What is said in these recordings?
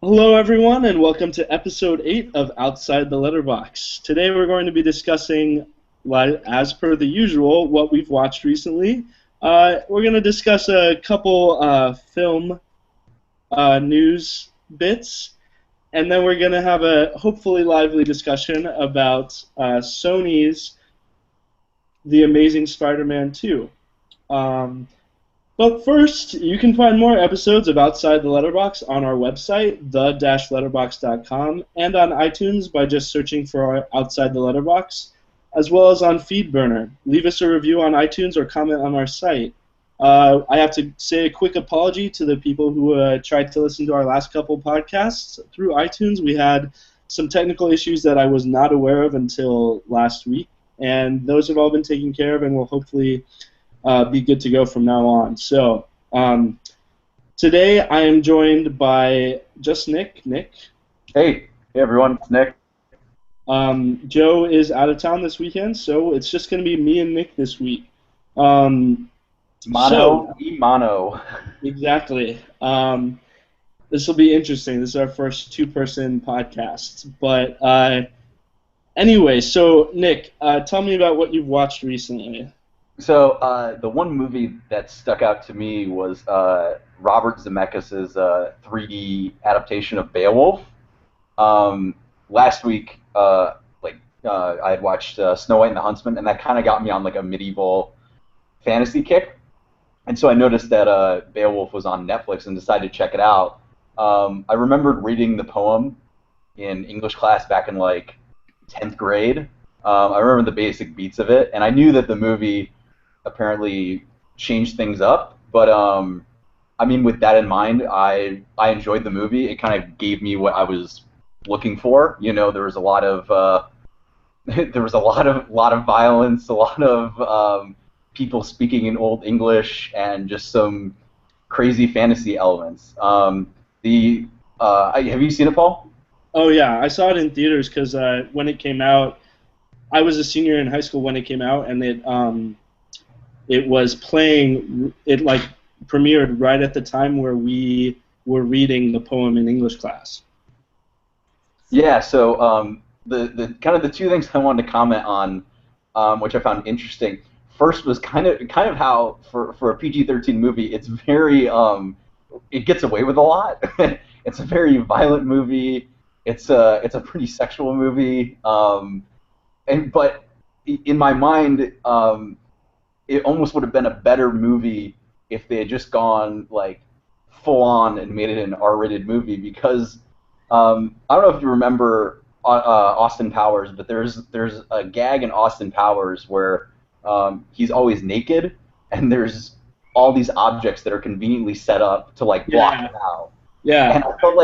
Hello, everyone, and welcome to episode 8 of Outside the Letterbox. Today, we're going to be discussing, as per the usual, what we've watched recently. We're going to discuss a couple film news bits, and then we're going to have a hopefully lively discussion about Sony's The Amazing Spider-Man 2. Um, but first, you can find more episodes of Outside the Letterbox on our website, the-letterbox.com, and on iTunes by just searching for Outside the Letterbox, as well as on Feedburner. Leave us a review on iTunes or comment on our site. I have to say a quick apology to the people who tried to listen to our last couple podcasts through iTunes. We had some technical issues that I was not aware of until last week, and those have all been taken care of and will hopefully be good to go from now on. So today I am joined by just Nick. Nick. Hey everyone, it's Nick. Joe is out of town this weekend, so it's just going to be me and Nick this week. Um, Mono e mono. exactly. This will be interesting. This is our first two-person podcast. But anyway, so Nick, tell me about what you've watched recently. So the one movie that stuck out to me was Robert Zemeckis' 3D adaptation of Beowulf. Last week, I had watched Snow White and the Huntsman, and that kind of got me on like a medieval fantasy kick. And so I noticed that Beowulf was on Netflix and decided to check it out. I remembered reading the poem in English class back in like 10th grade. I remember the basic beats of it, and I knew that the movie apparently changed things up. But I mean, with that in mind, I enjoyed the movie. It kind of gave me what I was looking for. You know, there was a lot of there was a lot of violence, a lot of people speaking in Old English, and just some crazy fantasy elements. Have you seen it, Paul? Oh yeah, I saw it in theaters because when it came out, I was a senior in high school when it came out, and it was playing. It like premiered right at the time where we were reading the poem in English class. Yeah. So the kind of the two things I wanted to comment on, which I found interesting. First was kind of how for a PG-13 movie, it's very it gets away with a lot. It's a very violent movie. It's a pretty sexual movie. But in my mind, it almost would have been a better movie if they had just gone like full on and made it an R-rated movie, because I don't know if you remember Austin Powers, but there's a gag in Austin Powers where he's always naked, and there's all these objects that are conveniently set up to like block Yeah, him out. yeah. And I felt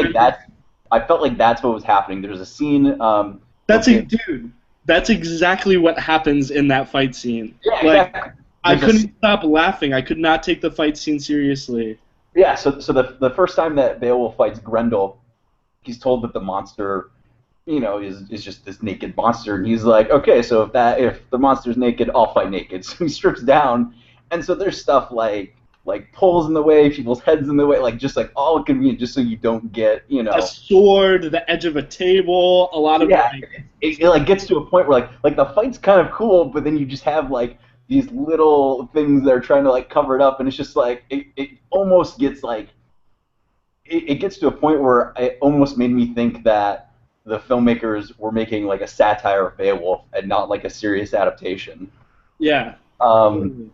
like that's what was happening. There's a scene. Okay. Dude. That's exactly what happens in that fight scene. Yeah, Like, exactly. I couldn't stop laughing. I could not take the fight scene seriously. Yeah. So the first time that Beowulf fights Grendel, he's told that the monster, is just this naked monster, and he's like, okay, so if the monster's naked, I'll fight naked. So he strips down, and so there's stuff like poles in the way, people's heads in the way, like just like all convenient, just so you don't get, A sword, the edge of a table, a lot of yeah, like, it like gets to a point where like the fight's kind of cool, but then you just have like these little things that are trying to like cover it up, and it's just like it almost gets like it gets to a point where it almost made me think that the filmmakers were making like a satire of Beowulf and not like a serious adaptation. yeah. Um,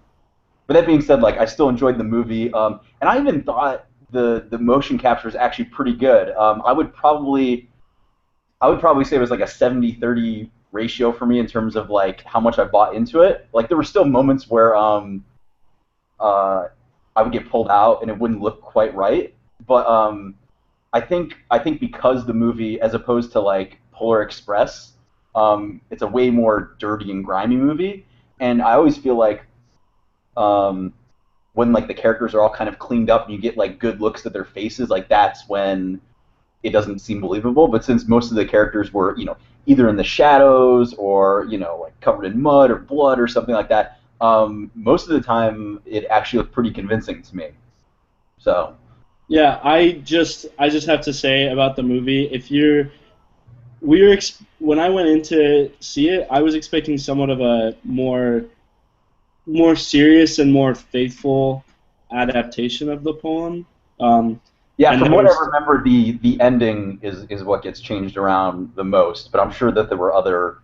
but that being said, like I still enjoyed the movie, and I even thought the motion capture is actually pretty good. I would probably say it was like a 70-30 ratio for me in terms of like how much I bought into it. Like there were still moments where uh, I would get pulled out and it wouldn't look quite right. But I think because the movie, as opposed to like Polar Express, it's a way more dirty and grimy movie. And I always feel like um, when like the characters are all kind of cleaned up and you get like good looks at their faces, like that's when it doesn't seem believable. But since most of the characters were, either in the shadows or, like covered in mud or blood or something like that, most of the time it actually looked pretty convincing to me. So, Yeah, I just have to say about the movie, if you're we were when I went in to see it, I was expecting somewhat of a more serious and more faithful adaptation of the poem. Um, Yeah, and from there what I was remember, the ending is what gets changed around the most. But I'm sure that there were other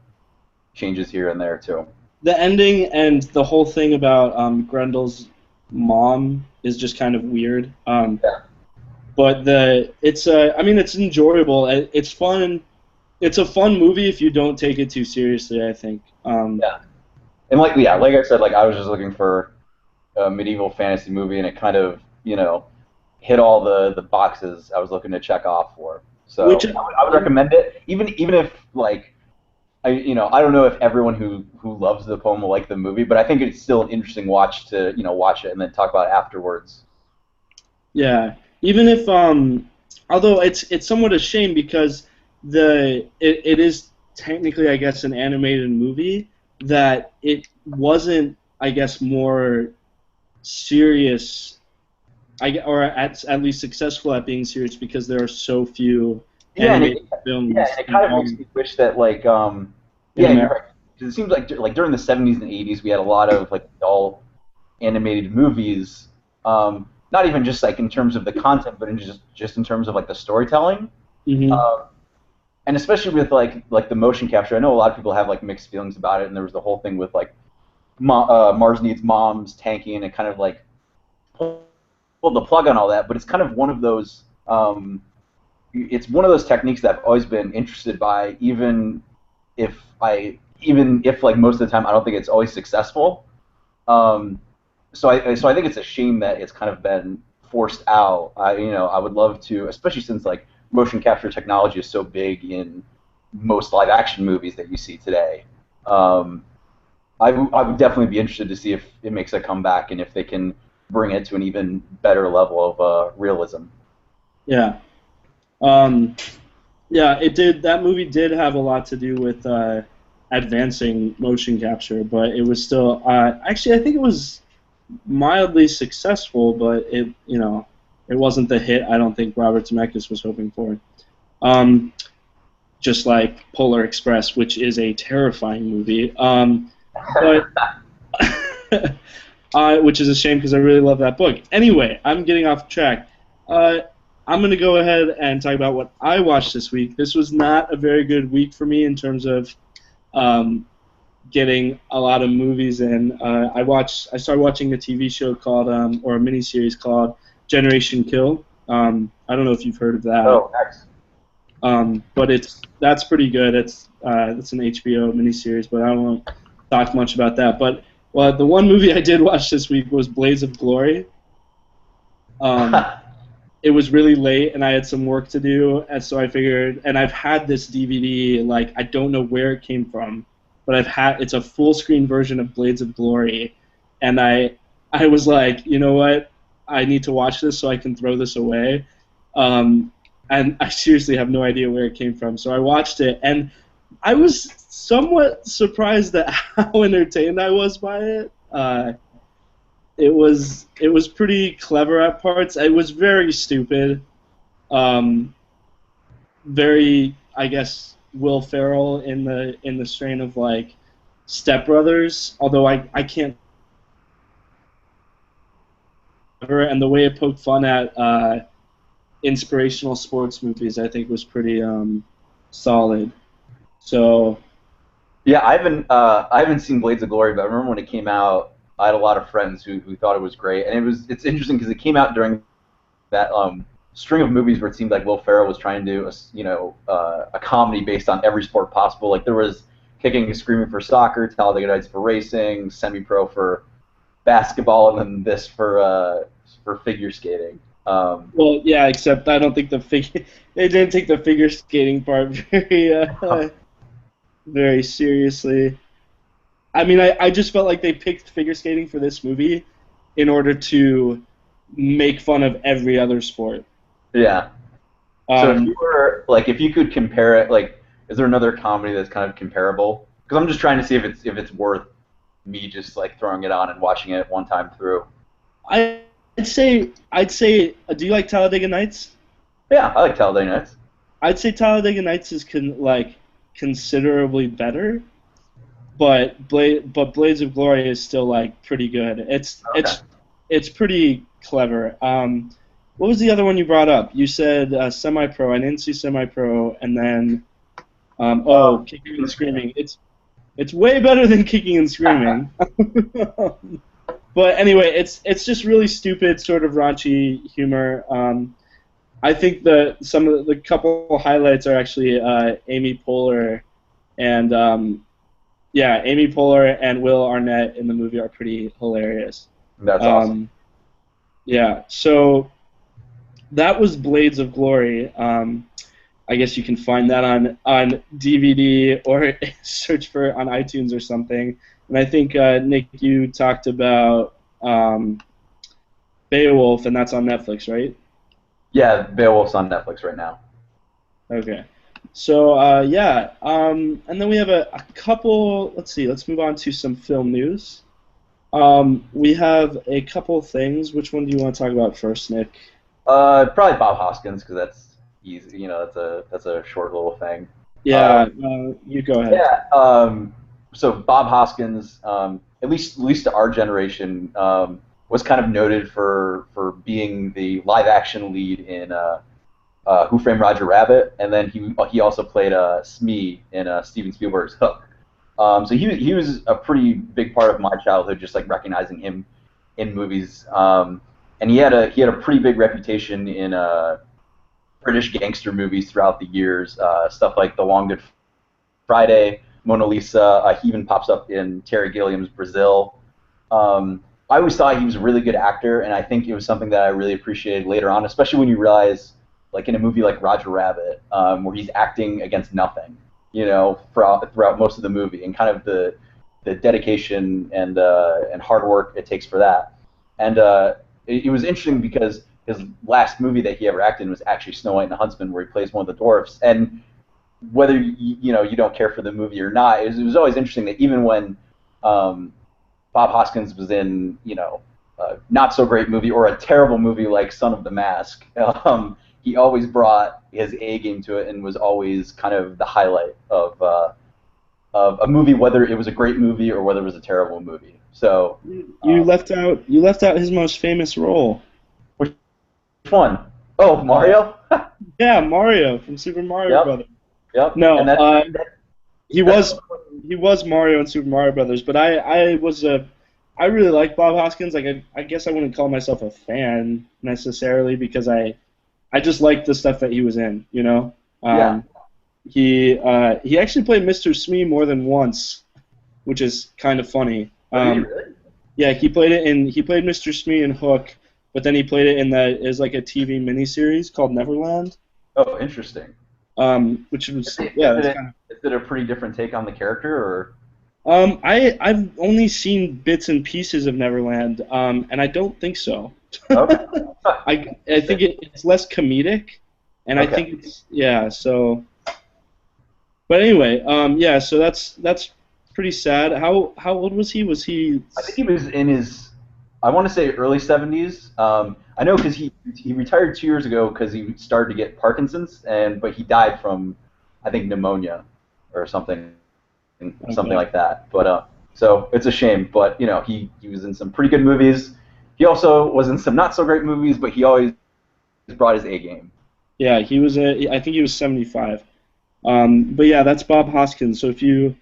changes here and there too. the ending and the whole thing about Grendel's mom is just kind of weird. Yeah, But I mean, it's enjoyable. It's fun. It's a fun movie if you don't take it too seriously, I think. yeah. And like I said, like I was just looking for a medieval fantasy movie, and it kind of hit all the boxes I was looking to check off for. Which, So I would recommend it, even if like I don't know if everyone who loves the poem will like the movie, but I think it's still an interesting watch to watch it and then talk about it afterwards. yeah, even if although it's somewhat a shame because it is technically, I guess, an animated movie that it wasn't, I guess, more serious, or at least successful at being serious because there are so few Yeah, animated yeah, films and it kind of makes me wish that in yeah, you're America. right. 'Cause it seems like during the 70s and 80s we had a lot of like all animated movies, not even just like in terms of the content, but in just in terms of like the storytelling. Hmm. Um, and especially with like the motion capture, I know a lot of people have like mixed feelings about it, and there was the whole thing with like Mars Needs Moms tanking, and it kind of like pulled the plug on all that. But it's kind of one of those it's one of those techniques that I've always been interested by, even if like most of the time I don't think it's always successful. Um, so I think it's a shame that it's kind of been forced out. I would love to, especially since like motion capture technology is so big in most live action movies that you see today. Um, I would definitely be interested to see if it makes a comeback and if they can bring it to an even better level of realism. Yeah. Um, Yeah, it did. That movie did have a lot to do with advancing motion capture, but it was still actually I think it was mildly successful, but it wasn't the hit I don't think Robert Zemeckis was hoping for. Um, just like Polar Express, which is a terrifying movie, but which is a shame because I really love that book. Anyway, I'm getting off track. Uh, I'm going to go ahead and talk about what I watched this week. This was not a very good week for me in terms of um, getting a lot of movies in. I started watching a TV show called, or a miniseries called Generation Kill. I don't know if you've heard of that, Oh, nice. but that's pretty good. It's an HBO miniseries, but I won't talk much about that. But the one movie I did watch this week was Blades of Glory. Um, it was really late and I had some work to do, and so I figured. And I've had this DVD, like I don't know where it came from, but it's a full screen version of Blades of Glory, and I was like, you know what, I need to watch this so I can throw this away, um, and I seriously have no idea where it came from. So I watched it, and I was somewhat surprised at how entertained I was by it. It was pretty clever at parts. It was very stupid, um, very, I guess, Will Ferrell in the strain of like Step Brothers. Although I can't, and the way it poked fun at inspirational sports movies, I think was pretty solid. So Yeah, I haven't seen Blades of Glory, but I remember when it came out, I had a lot of friends who thought it was great, and it's interesting because it came out during that string of movies where it seemed like Will Ferrell was trying to do a comedy based on every sport possible. Like there was Kicking and Screaming for soccer, Talladega Nights for racing, Semi Pro for basketball, and then this for figure skating. well, yeah, except I don't think they didn't take the figure skating part very seriously. I mean, I just felt like they picked figure skating for this movie in order to make fun of every other sport. Yeah. So if Um, you were like, if you could compare it, like, is there another comedy that's kind of comparable? Because I'm just trying to see if it's worth me just like throwing it on and watching it one time through. I'd say. Do you like Talladega Nights? Yeah, I like Talladega Nights. I'd say Talladega Nights is considerably better, but Blades of Glory is still like pretty good. It's Okay. it's it's pretty clever. What was the other one you brought up? You said Semi Pro. I didn't see Semi Pro, and then Kicking and Screaming. It's way better than Kicking and Screaming. But anyway, it's just really stupid, sort of raunchy humor. I think some of the couple highlights are actually Amy Poehler and yeah, Amy Poehler and Will Arnett in the movie are pretty hilarious. That's awesome. Um, yeah, so that was Blades of Glory. I guess you can find that on DVD or search for on iTunes or something. And I think Nick, you talked about Beowulf, and that's on Netflix, right? Yeah, Beowulf's on Netflix right now. Okay. So yeah, and then we have a couple. Let's see. Let's move on to some film news. We have a couple things. Which one do you want to talk about first, Nick? Probably Bob Hoskins because that's easy. That's a short little thing. Uh, Yeah, you go ahead. yeah. So Bob Hoskins, at least to our generation, was kind of noted for being the live action lead in Who Framed Roger Rabbit, and then he also played Smee in Steven Spielberg's Hook. So he was a pretty big part of my childhood, just like recognizing him in movies. And he had a pretty big reputation in British gangster movies throughout the years, stuff like The Long Good Friday, Mona Lisa. He even pops up in Terry Gilliam's Brazil. I always thought he was a really good actor, and I think it was something that I really appreciated later on, especially when you realize, like in a movie like Roger Rabbit, where he's acting against nothing, throughout most of the movie, and kind of the dedication and hard work it takes for that. And it was interesting because his last movie that he ever acted in was actually Snow White and the Huntsman, where he plays one of the dwarfs. And whether you don't care for the movie or not, it was always interesting that even when Bob Hoskins was in a not so great movie or a terrible movie like Son of the Mask, he always brought his A game to it and was always kind of the highlight of a movie, whether it was a great movie or whether it was a terrible movie. So, You left out his most famous role. which one? Oh, Uh, Mario. yeah, Mario from Super Mario Yep, Brothers. yep. No, And he that's was he was Mario in Super Mario Brothers, but I really like Bob Hoskins. Like I guess I wouldn't call myself a fan necessarily because I just like the stuff that he was in. yeah. Um, he actually played Mr. Smee more than once, which is kind of funny. Oh, did he really? Yeah, he played Mr. Smee in Hook, but then he played it in is like a TV miniseries called Neverland, Oh, interesting. which Is was it, yeah, is that's it kind of. is it a pretty different take on the character, or? I've only seen bits and pieces of Neverland, and I don't think so. Okay. Huh, I think interesting. it's less comedic, and I Okay. think it's yeah. So, but anyway, yeah. So that's pretty sad. How old was he? Was he? I think he was in his, I want to say early 70s. I know because he retired 2 years ago because he started to get Parkinson's, but he died from, I think, pneumonia or something Okay. like that. But so it's a shame. But he was in some pretty good movies. He also was in some not so great movies, but he always brought his A game. Yeah, he was I think he was 75. But yeah, that's Bob Hoskins. So if you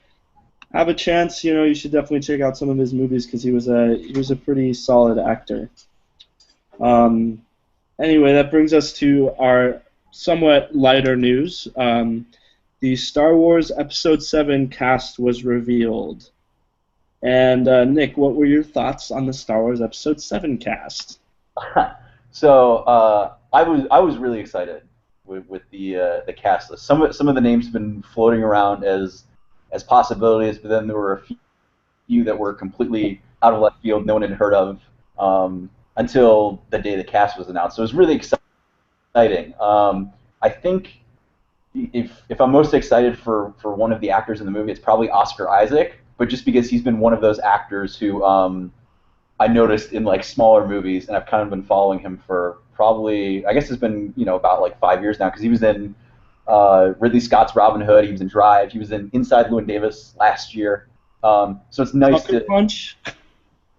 have a chance, you should definitely check out some of his movies because he was a pretty solid actor. Um, anyway, that brings us to our somewhat lighter news. The Star Wars Episode 7 cast was revealed. And Nick, what were your thoughts on the Star Wars Episode 7 cast? So I was really excited with the cast list. Some of the names have been floating around as possibilities, but then there were a few that were completely out of left field, no one had heard of until the day the cast was announced. So it was really exciting. I think if I'm most excited for one of the actors in the movie, it's probably Oscar Isaac, but just because he's been one of those actors who I noticed in like smaller movies, and I've kind of been following him for probably, I guess it's been about like 5 years now, because he was in Ridley Scott's Robin Hood, he was in Drive, he was in Inside Llewyn Davis last year. So it's nice Sucker to Punch.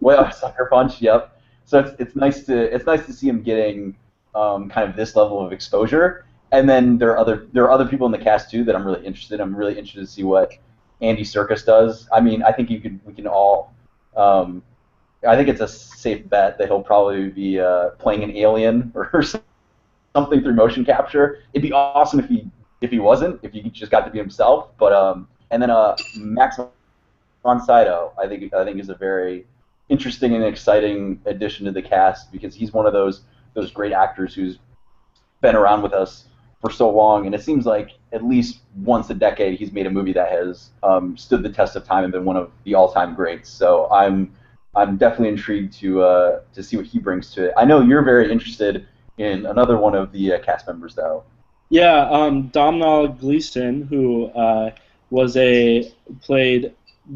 well, Sucker Punch, yep. So it's nice to see him getting kind of this level of exposure. And then there are other people in the cast too that I'm really interested. I'm really interested to see what Andy Serkis does. I mean, I think we can all. I think it's a safe bet that he'll probably be playing an alien or something through motion capture. It'd be awesome if he wasn't, if he just got to be himself. But and then Max von Sydow, I think is a very interesting and exciting addition to the cast, because he's one of those great actors who's been around with us for so long, and it seems like at least once a decade he's made a movie that has stood the test of time and been one of the all-time greats. So I'm definitely intrigued to see what he brings to it. I know you're very interested in another one of the cast members, though. Yeah, Domhnall Gleeson, who was a played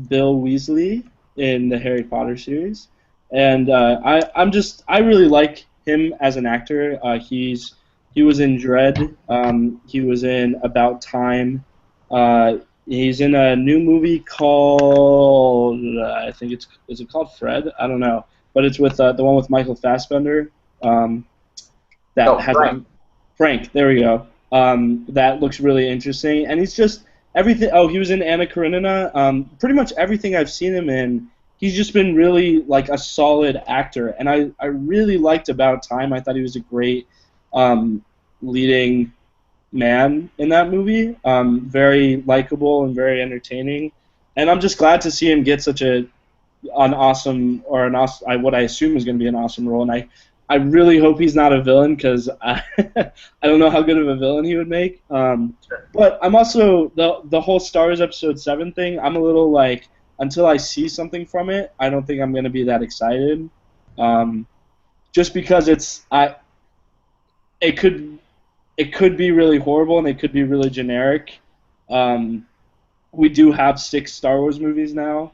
Bill Weasley in the Harry Potter series, and I really like him as an actor. He was in Dread. He was in About Time. He's in a new movie called I think it's is it called Fred? I don't know, but it's with the one with Michael Fassbender. That Oh, has Frank. Frank. There we go. That looks really interesting, and he's just everything. Oh, he was in Anna Karenina. Pretty much everything I've seen him in, he's just been really like a solid actor, and I really liked About Time. I thought he was a great leading man in that movie. Very likable and very entertaining, and I'm just glad to see him get such an awesome or an awesome, what I assume is going to be an awesome role, and I really hope he's not a villain because I don't know how good of a villain he would make. But I'm also the whole Star Wars Episode 7 thing. I'm a little like until I see something from it, I don't think I'm going to be that excited. Just because it could it could be really horrible and it could be really generic. Um, we do have 6 Star Wars movies now,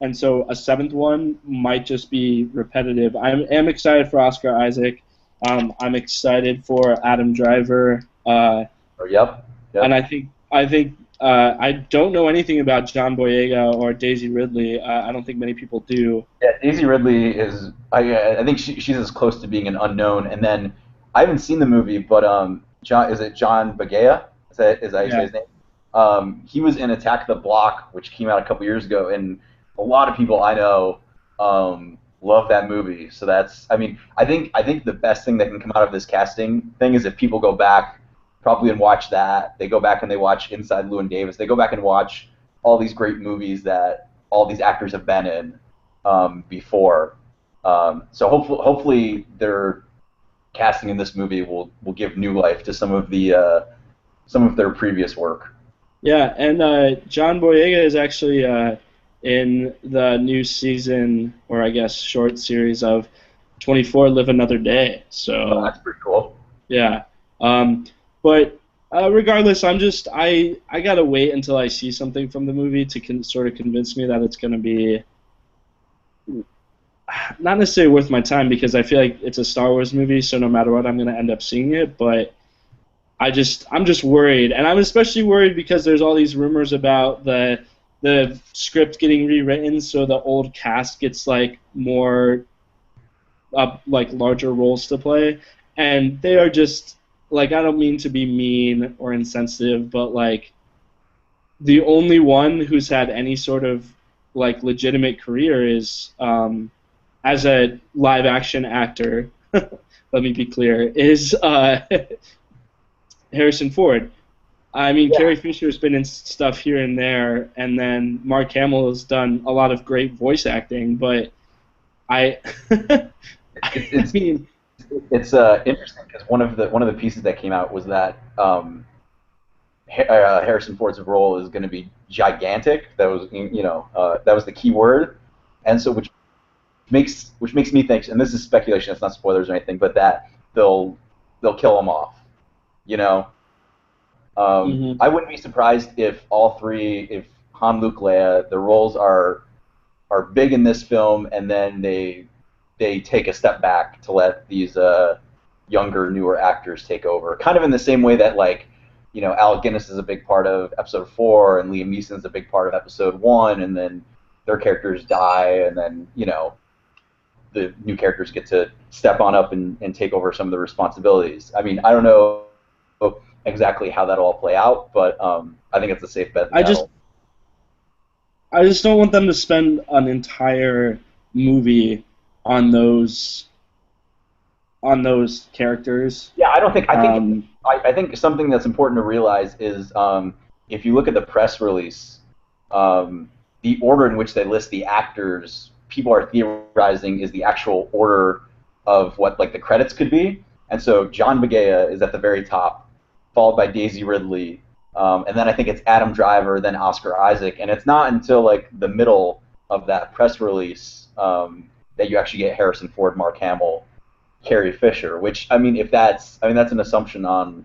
and so a seventh one might just be repetitive. I am excited for Oscar Isaac. I'm excited for Adam Driver, Oh, yep, and yep. I don't know anything about John Boyega or Daisy Ridley. I don't think many people do. Yeah, Daisy Ridley is. I think she's as close to being an unknown. And then I haven't seen the movie, but John, is it John Bagaya? Is that how you say Yeah, his name? He was in Attack the Block, which came out a couple years ago, and a lot of people I know love that movie. So that's. I mean, I think the best thing that can come out of this casting thing is if people go back probably and watch that. They go back and they watch Inside Llewyn Davis. They go back and watch all these great movies that all these actors have been in before. So hopefully their casting in this movie will give new life to some of their previous work. yeah, and John Boyega is actually in the new season, or I guess short series of 24 Live Another Day. Oh, So that's pretty cool. yeah, um, but regardless, I gotta wait until I see something from the movie to sort of convince me that it's gonna be not necessarily worth my time because I feel like it's a Star Wars movie, so no matter what, I'm gonna end up seeing it. But I'm just worried, and I'm especially worried because there's all these rumors about the script getting rewritten, so the old cast gets like more like larger roles to play, and they are just like I don't mean to be mean or insensitive, but like the only one who's had any sort of like legitimate career is as a live action actor. Let me be clear, is Harrison Ford. I mean, Yeah, Carrie Fisher's been in stuff here and there, and then Mark Hamill has done a lot of great voice acting. But I, it's I mean, interesting because one of the pieces that came out was that Harrison Ford's role is going to be gigantic. That was that was the key word, and so which makes me think, and this is speculation, it's not spoilers or anything, but that they'll kill him off. You know, mhm. I wouldn't be surprised if all three, if Han, Luke, Leia, the roles are big in this film, and then they take a step back to let these younger, newer actors take over. Kind of in the same way that like, Alec Guinness is a big part of episode 4, and Liam Neeson's a big part of episode 1, and then their characters die, and then the new characters get to step on up and take over some of the responsibilities. I mean, I don't know exactly how that'll all play out, but I think it's a safe bet. I just I just don't want them to spend an entire movie on those characters. Yeah, I don't think. I think something that's important to realize is if you look at the press release, the order in which they list the actors, people are theorizing is the actual order of what like the credits could be. And so John Boyega is at the very top, followed by Daisy Ridley, and then I think it's Adam Driver, then Oscar Isaac, and it's not until like the middle of that press release that you actually get Harrison Ford, Mark Hamill, Carrie Fisher. Which that's an assumption on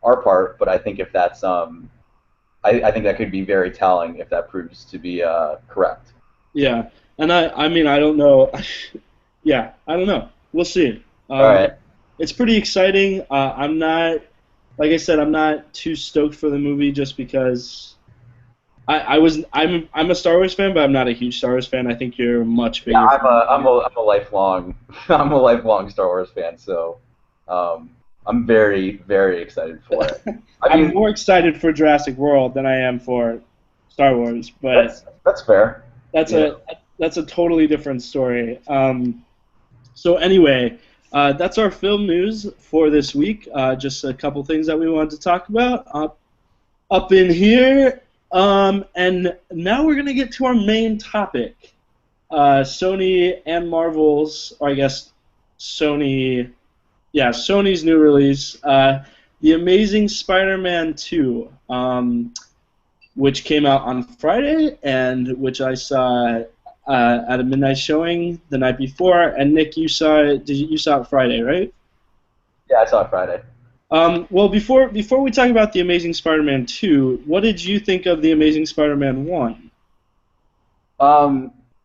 our part, but I think if that's I think that could be very telling if that proves to be correct. Yeah, and I don't know. Yeah, I don't know. We'll see. All right. It's pretty exciting. I'm not, like I said, I'm not too stoked for the movie just because I'm a Star Wars fan, but I'm not a huge Star Wars fan. I think you're much bigger. Yeah, I'm a lifelong I'm a lifelong Star Wars fan, so I'm very, very excited for it. I'm more excited for Jurassic World than I am for Star Wars, but that's fair. That's a totally different story. So anyway, that's our film news for this week. Just a couple things that we wanted to talk about up in here. And now we're going to get to our main topic. Sony and Marvel's, or I guess Sony's new release, The Amazing Spider-Man 2, which came out on Friday, and which I saw at a midnight showing the night before. And Nick, you saw it Friday, right? Yeah, I saw it Friday. Well, before we talk about The Amazing Spider-Man 2, what did you think of The Amazing Spider-Man 1?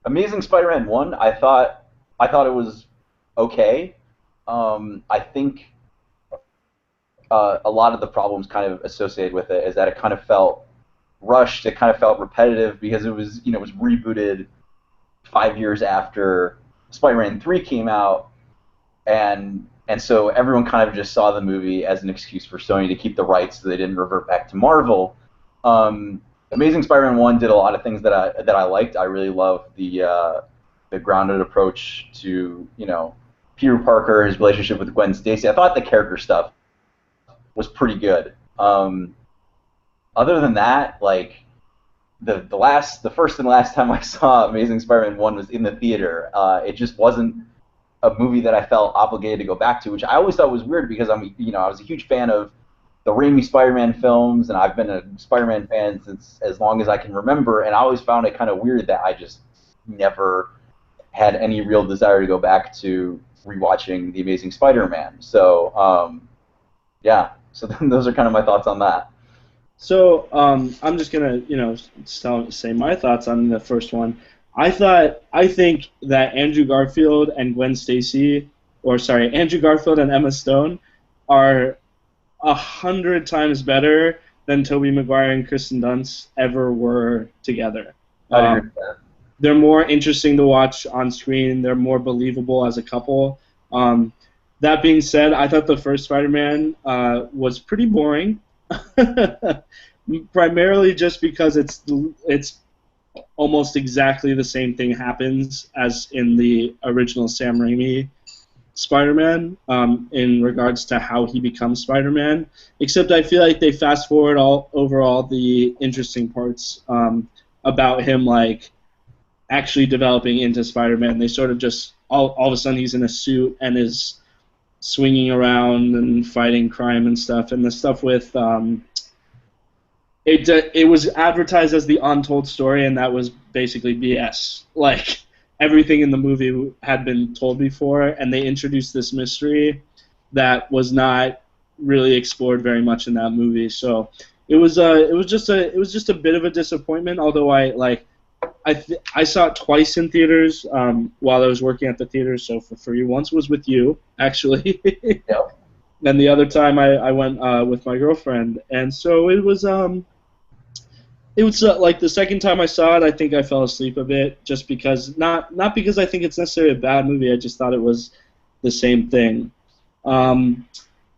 Amazing Spider-Man 1, I thought it was okay. I think a lot of the problems kind of associated with it is that it kind of felt rushed. It kind of felt repetitive because it was rebooted 5 years after Spider-Man 3 came out, and so everyone kind of just saw the movie as an excuse for Sony to keep the rights so they didn't revert back to Marvel. Amazing Spider-Man 1 did a lot of things that I liked. I really loved the grounded approach to Peter Parker, his relationship with Gwen Stacy. I thought the character stuff was pretty good. Other than that, like the first and last time I saw Amazing Spider-Man 1 was in the theater. It just wasn't a movie that I felt obligated to go back to, which I always thought was weird because I was a huge fan of the Raimi Spider-Man films, and I've been a Spider-Man fan since as long as I can remember, and I always found it kind of weird that I just never had any real desire to go back to rewatching The Amazing Spider-Man. So, yeah. So those are kind of my thoughts on that. So I'm just gonna say my thoughts on the first one. I think that Andrew Garfield and Andrew Garfield and Emma Stone are 100 times better than Tobey Maguire and Kristen Dunst ever were together. I agree with that. They're more interesting to watch on screen. They're more believable as a couple. That being said, I thought the first Spider-Man was pretty boring, primarily just because it's almost exactly the same thing happens as in the original Sam Raimi Spider-Man in regards to how he becomes Spider-Man, except I feel like they fast forward all the interesting parts about him, like actually developing into Spider-Man. They sort of just all of a sudden he's in a suit and is swinging around and fighting crime and stuff. And the stuff with it was advertised as the untold story, and that was basically BS. Like everything in the movie had been told before, and they introduced this mystery that was not really explored very much in that movie. So it was just a bit of a disappointment. Although I I saw it twice in theaters while I was working at the theater, so for free. Once was with you, actually, Yeah. and the other time I went with my girlfriend, and so it was like the second time I saw it, I think I fell asleep a bit, just because not because I think it's necessarily a bad movie. I just thought it was the same thing. Um,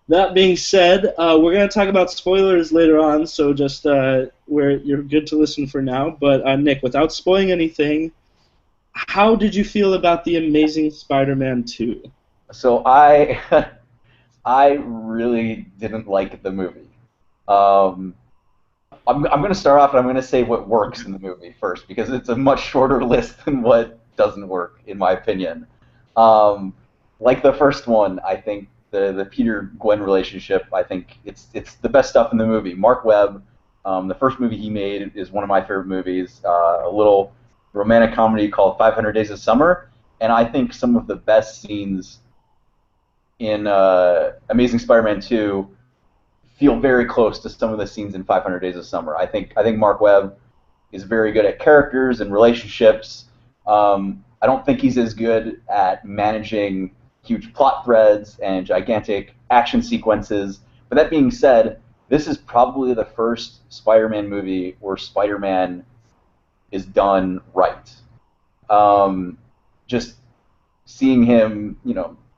that being said, we're going to talk about spoilers later on, so just you're good to listen for now. But Nick, without spoiling anything, how did you feel about the Amazing Spider-Man 2? So I I really didn't like the movie. Um, I'm going to start off and I'm going to say what works in the movie first because it's a much shorter list than what doesn't work, in my opinion. Um, like the first one, I think the Peter Gwen relationship, I think it's the best stuff in the movie. Mark Webb, the first movie he made is one of my favorite movies. A little romantic comedy called 500 Days of Summer, and I think some of the best scenes in Amazing Spider-Man 2 feel very close to some of the scenes in 500 Days of Summer. I think Mark Webb is very good at characters and relationships. I don't think he's as good at managing huge plot threads and gigantic action sequences. But that being said, this is probably the first Spider-Man movie where Spider-Man is done right. Just seeing him,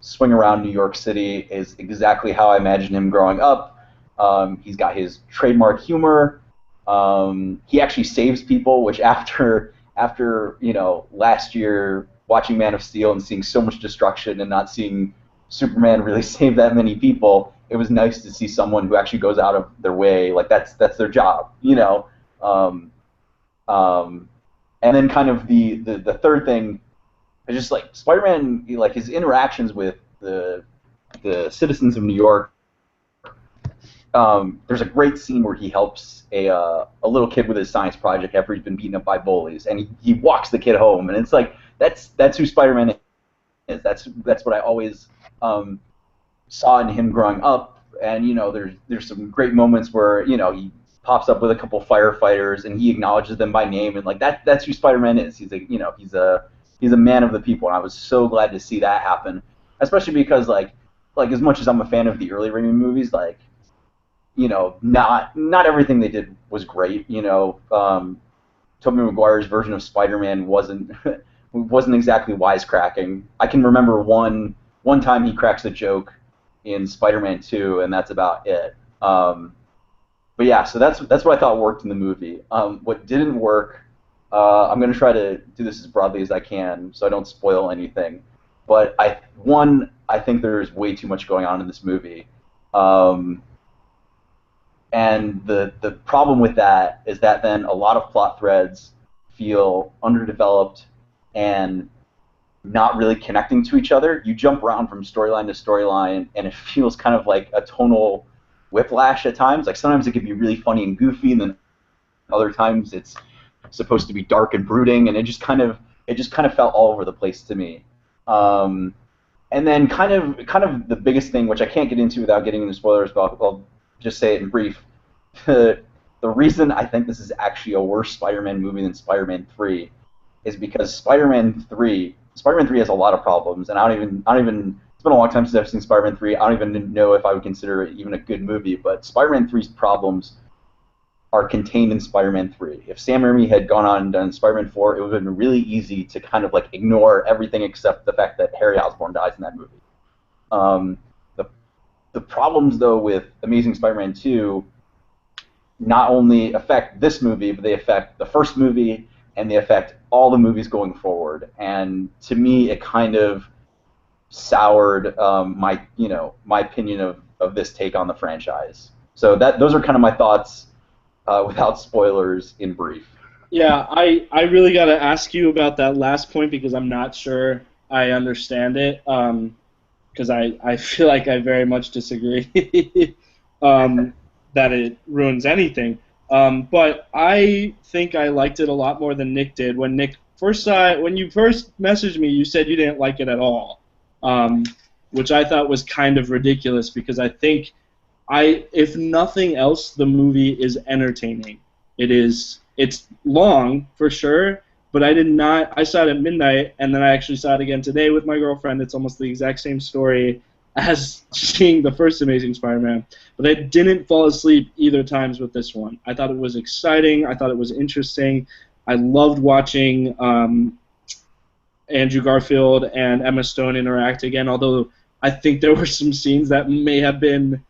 swing around New York City is exactly how I imagined him growing up. He's got his trademark humor. He actually saves people, which after last year watching Man of Steel and seeing so much destruction and not seeing Superman really save that many people, it was nice to see someone who actually goes out of their way. Like that's their job. Um, um, and then kind of the third thing is just like Spider-Man, like his interactions with the citizens of New York. There's a great scene where he helps a little kid with his science project after he's been beaten up by bullies, and he walks the kid home, and it's like that's who Spider-Man is. That's what I always saw in him growing up, and there's some great moments where he pops up with a couple firefighters and he acknowledges them by name, and like that's who Spider-Man is. He's he's a man of the people, and I was so glad to see that happen, especially because like as much as I'm a fan of the early Raimi movies, like not everything they did was great. Tobey Maguire's version of Spider-Man wasn't exactly wisecracking. I can remember one time he cracks a joke in Spider-Man 2, and that's about it. But yeah, so that's what I thought worked in the movie. What didn't work, I'm going to try to do this as broadly as I can, so I don't spoil anything. But I think there's way too much going on in this movie. And the problem with that is that then a lot of plot threads feel underdeveloped and not really connecting to each other. You jump around from storyline to storyline, and it feels kind of like a tonal whiplash at times. Like sometimes it can be really funny and goofy, and then other times it's supposed to be dark and brooding, and it just kind of felt all over the place to me. And then kind of the biggest thing, which I can't get into without getting into spoilers, but I'll just say it in brief. The reason I think this is actually a worse Spider-Man movie than Spider-Man 3 is because Spider-Man 3 has a lot of problems, and I don't even. It's been a long time since I've seen Spider-Man 3. I don't even know if I would consider it even a good movie. But Spider-Man 3's problems are contained in Spider-Man 3. If Sam Raimi had gone on and done Spider-Man 4, it would have been really easy to kind of like ignore everything except the fact that Harry Osborn dies in that movie. The problems though with Amazing Spider-Man 2 not only affect this movie, but they affect the first movie and they affect all the movies going forward. And to me, it kind of soured my opinion of this take on the franchise. So those are kind of my thoughts without spoilers in brief. Yeah, I really got to ask you about that last point because I'm not sure I understand it. Because I feel like I very much disagree that it ruins anything. But I think I liked it a lot more than Nick did. When you first messaged me, you said you didn't like it at all, which I thought was kind of ridiculous because I think if nothing else, the movie is entertaining. It's long for sure, but I did not. I saw it at midnight, and then I actually saw it again today with my girlfriend. It's almost the exact same story as seeing the first Amazing Spider-Man, but I didn't fall asleep either times with this one. I thought it was exciting. I thought it was interesting. I loved watching Andrew Garfield and Emma Stone interact again, although I think there were some scenes that may have been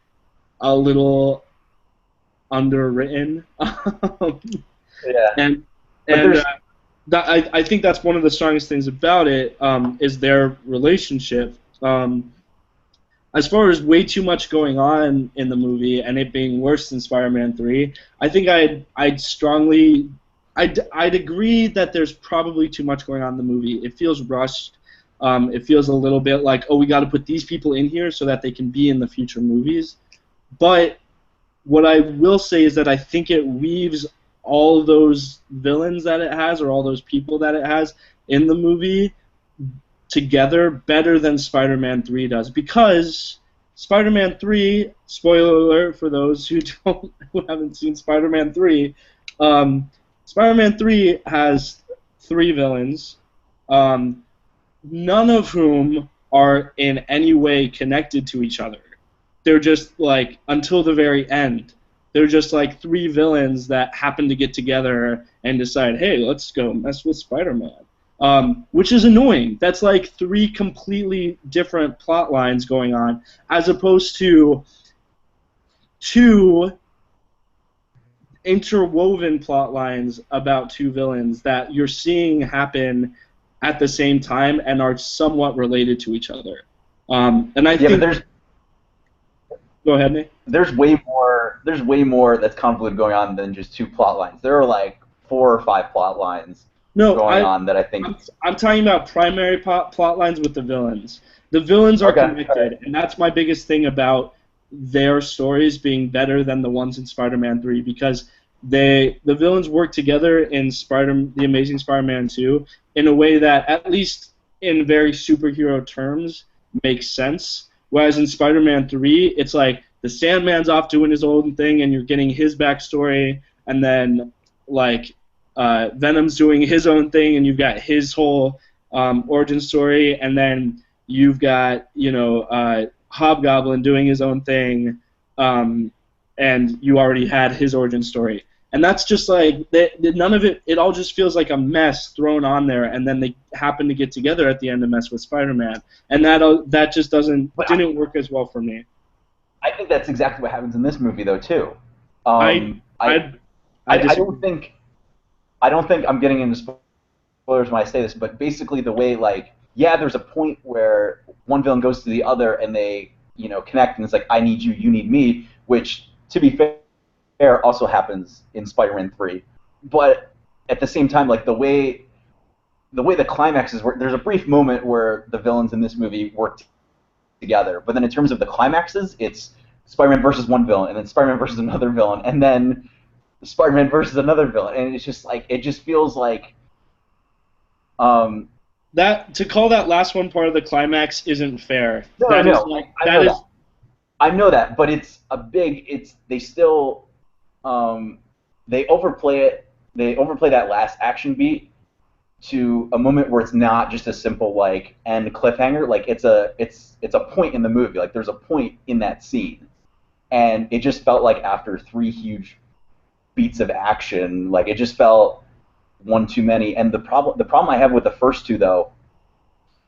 a little underwritten. Yeah. and But and there's I think that's one of the strongest things about it, is their relationship. As far as way too much going on in the movie and it being worse than Spider-Man 3, I think I'd agree that there's probably too much going on in the movie. It feels rushed. It feels a little bit like, oh, we got to put these people in here so that they can be in the future movies. But what I will say is that I think it weaves all those villains that it has, or all those people that it has in the movie, together better than Spider-Man 3 does, because Spider-Man 3, spoiler alert for those who haven't seen Spider-Man 3, Spider-Man 3 has three villains, none of whom are in any way connected to each other. They're just like, until the very end, they're just like three villains that happen to get together and decide, hey, let's go mess with Spider-Man. Which is annoying. That's like three completely different plot lines going on, as opposed to two interwoven plot lines about two villains that you're seeing happen at the same time and are somewhat related to each other. And I yeah, think. but there's Go ahead, Nate. there's way more that's convoluted going on than just two plot lines. There are like 4 or 5 plot lines No, going on that I think. I'm talking about primary plot lines with the villains. The villains are Okay. connected, and that's my biggest thing about their stories being better than the ones in Spider-Man 3, because the villains work together in the Amazing Spider-Man 2 in a way that, at least in very superhero terms, makes sense. Whereas in Spider-Man 3, it's like the Sandman's off doing his own thing, and you're getting his backstory, and then like Venom's doing his own thing, and you've got his whole origin story, and then you've got Hobgoblin doing his own thing, and you already had his origin story, and that's just like none of it. It all just feels like a mess thrown on there, and then they happen to get together at the end to mess with Spider-Man, and that just didn't work as well for me. I think that's exactly what happens in this movie, though, too. I I disagree. I don't think I'm getting into spoilers when I say this, but basically the way, like, yeah, there's a point where one villain goes to the other and they, connect, and it's like, I need you, you need me, which, to be fair, also happens in Spider-Man 3. But at the same time, like, the way the climaxes work, there's a brief moment where the villains in this movie work together, but then in terms of the climaxes, it's Spider-Man versus one villain, and then Spider-Man versus another villain, and then Spider-Man versus another villain, and it's just like, it just feels like That, to call that last one part of the climax isn't fair. no, That is no, like I that know is that. I know that, but they still they overplay it. They overplay that last action beat to a moment where it's not just a simple like end cliffhanger. Like it's a point in the movie. Like there's a point in that scene, and it just felt like after 3 huge beats of action, like it just felt one too many. And the problem I have with the first two, though,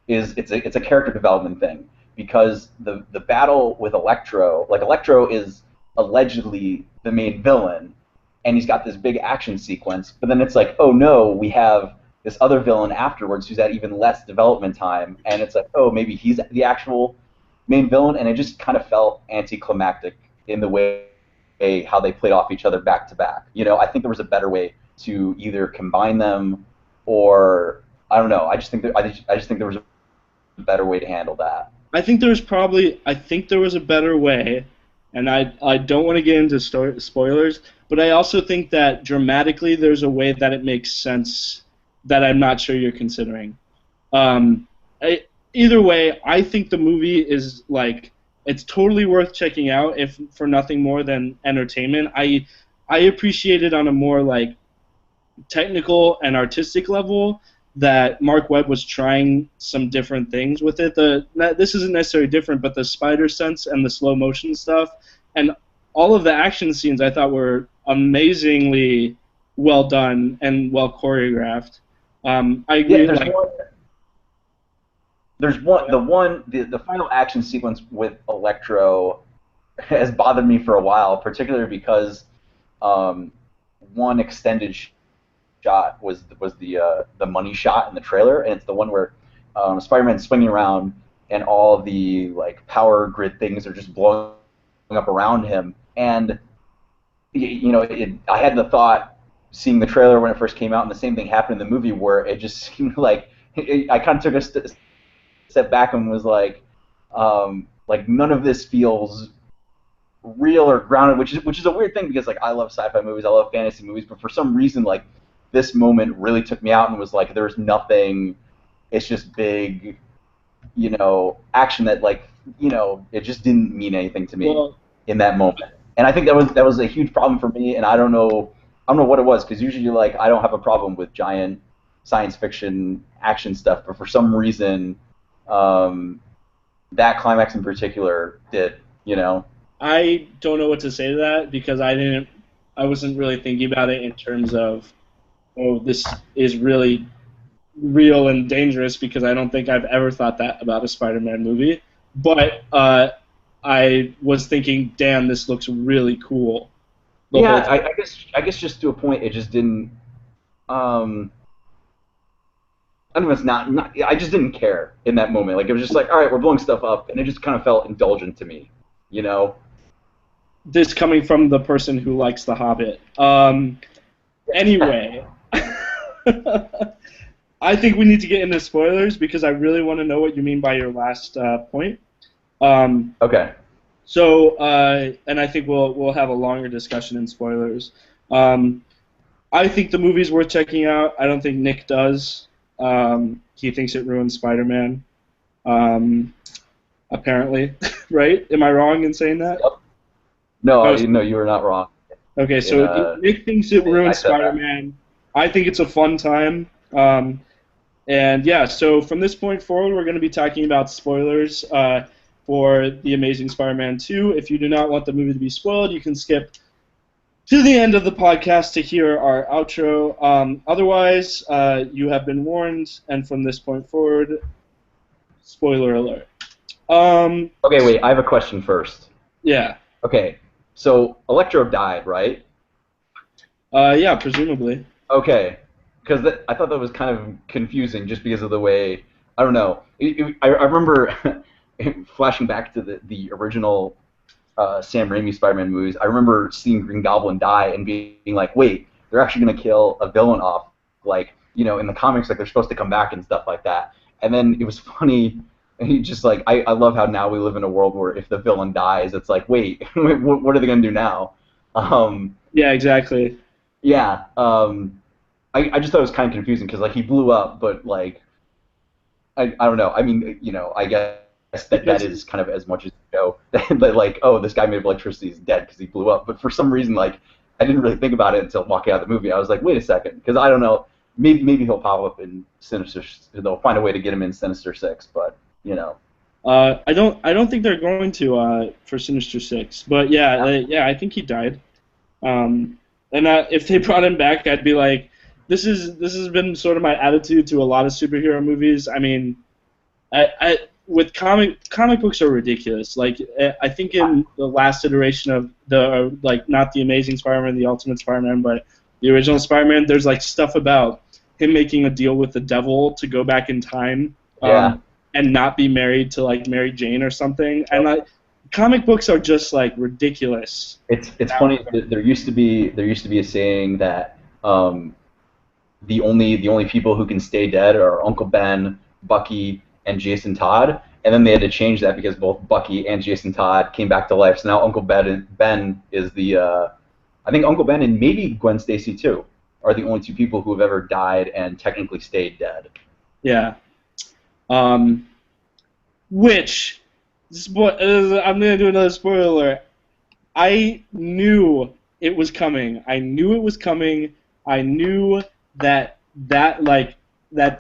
is it's a character development thing, because the battle with Electro, like Electro is allegedly the main villain, and he's got this big action sequence, but then it's like, oh no, we have this other villain afterwards who's had even less development time, and it's like, oh, maybe he's the actual main villain, and it just kind of felt anticlimactic in the way how they played off each other back to back. I think there was a better way to either combine them, or I don't know. I just think there was a better way to handle that. I think there was a better way, and I don't want to get into spoilers, but I also think that dramatically there's a way that it makes sense that I'm not sure you're considering. Um, Either way, I think the movie is like, it's totally worth checking out, if for nothing more than entertainment. I appreciate it on a more like technical and artistic level that Mark Webb was trying some different things with it. This isn't necessarily different, but the spider sense and the slow motion stuff and all of the action scenes I thought were amazingly well done and well choreographed. I Yeah, agree. Like, the final action sequence with Electro has bothered me for a while, particularly because um, one extended shot was the money shot in the trailer, and it's the one where Spider-Man's swinging around and all the like power grid things are just blowing up around him. And I had the thought seeing the trailer when it first came out, and the same thing happened in the movie where it just seemed like I kind of took a step back and was like none of this feels real or grounded, which is a weird thing because like I love sci-fi movies, I love fantasy movies, but for some reason like this moment really took me out and was like there's nothing. It's just big, action that like it just didn't mean anything to me well, in that moment. And I think that was a huge problem for me, and I don't know what it was because usually like I don't have a problem with giant science fiction action stuff, but for some reason um, that climax in particular did. I don't know what to say to that because I wasn't really thinking about it in terms of, oh, this is really real and dangerous because I don't think I've ever thought that about a Spider-Man movie. But I was thinking, damn, this looks really cool the Yeah, whole time. I guess just to a point, it just didn't. Um, I don't know. It's not. I just didn't care in that moment. Like it was just like, all right, we're blowing stuff up, and it just kind of felt indulgent to me. You know. This coming from the person who likes The Hobbit. Anyway, I think we need to get into spoilers because I really want to know what you mean by your last point. Um, Okay. and I think we'll have a longer discussion in spoilers. Um, I think the movie's worth checking out. I don't think Nick does. He thinks it ruins Spider-Man. Um, apparently, right? Am I wrong in saying that? Yep. No, Oh, no, you were not wrong. okay. In So Nick thinks it I ruins said that. Spider-Man. I think it's a fun time. And yeah, so from this point forward, we're going to be talking about spoilers for The Amazing Spider-Man 2. If you do not want the movie to be spoiled, you can skip to the end of the podcast to hear our outro. Otherwise, you have been warned, and from this point forward, spoiler alert. Um, Okay, wait. I have a question first. yeah, Okay, so Electro died, right? yeah, presumably. Okay, because I thought that was kind of confusing just because of the way I don't know. I remember flashing back to the original Sam Raimi Spider-Man movies. I remember seeing Green Goblin die and being like, wait, they're actually gonna kill a villain off, like in the comics, like they're supposed to come back and stuff like that. And then it was funny. And he just like I love how now we live in a world where if the villain dies, it's like, wait, what are they gonna do now? Um, Yeah, exactly. yeah. I just thought it was kind of confusing because like he blew up, but like I don't know. I mean, I guess that Because is kind of as much as that like oh this guy made of electricity is dead because he blew up. But for some reason like I didn't really think about it until walking out of the movie. I was like wait a second because I don't know. Maybe he'll pop up in Sinister. They'll find a way to get him in Sinister Six, but you know. I don't think they're going to for Sinister Six. But yeah, Yeah. yeah, I think he died. And if they brought him back, I'd be like, this has been sort of my attitude to a lot of superhero movies. I mean, I with comic books are ridiculous. Like I think in the last iteration of the like not the Amazing Spider-Man, the Ultimate Spider-Man, but the original Spider-Man, there's like stuff about him making a deal with the devil to go back in time. Yeah. And not be married to like Mary Jane or something. And Yep. like comic books are just like ridiculous. It's funny. There used to be a saying that the only people who can stay dead are Uncle Ben, Bucky, and Jason Todd. And then they had to change that because both Bucky and Jason Todd came back to life. So now Uncle Ben is the I think Uncle Ben and maybe Gwen Stacy too are the only two people who have ever died and technically stayed dead. Yeah. Um, which I'm gonna do another spoiler. I knew it was coming. I knew it was coming I knew that that like that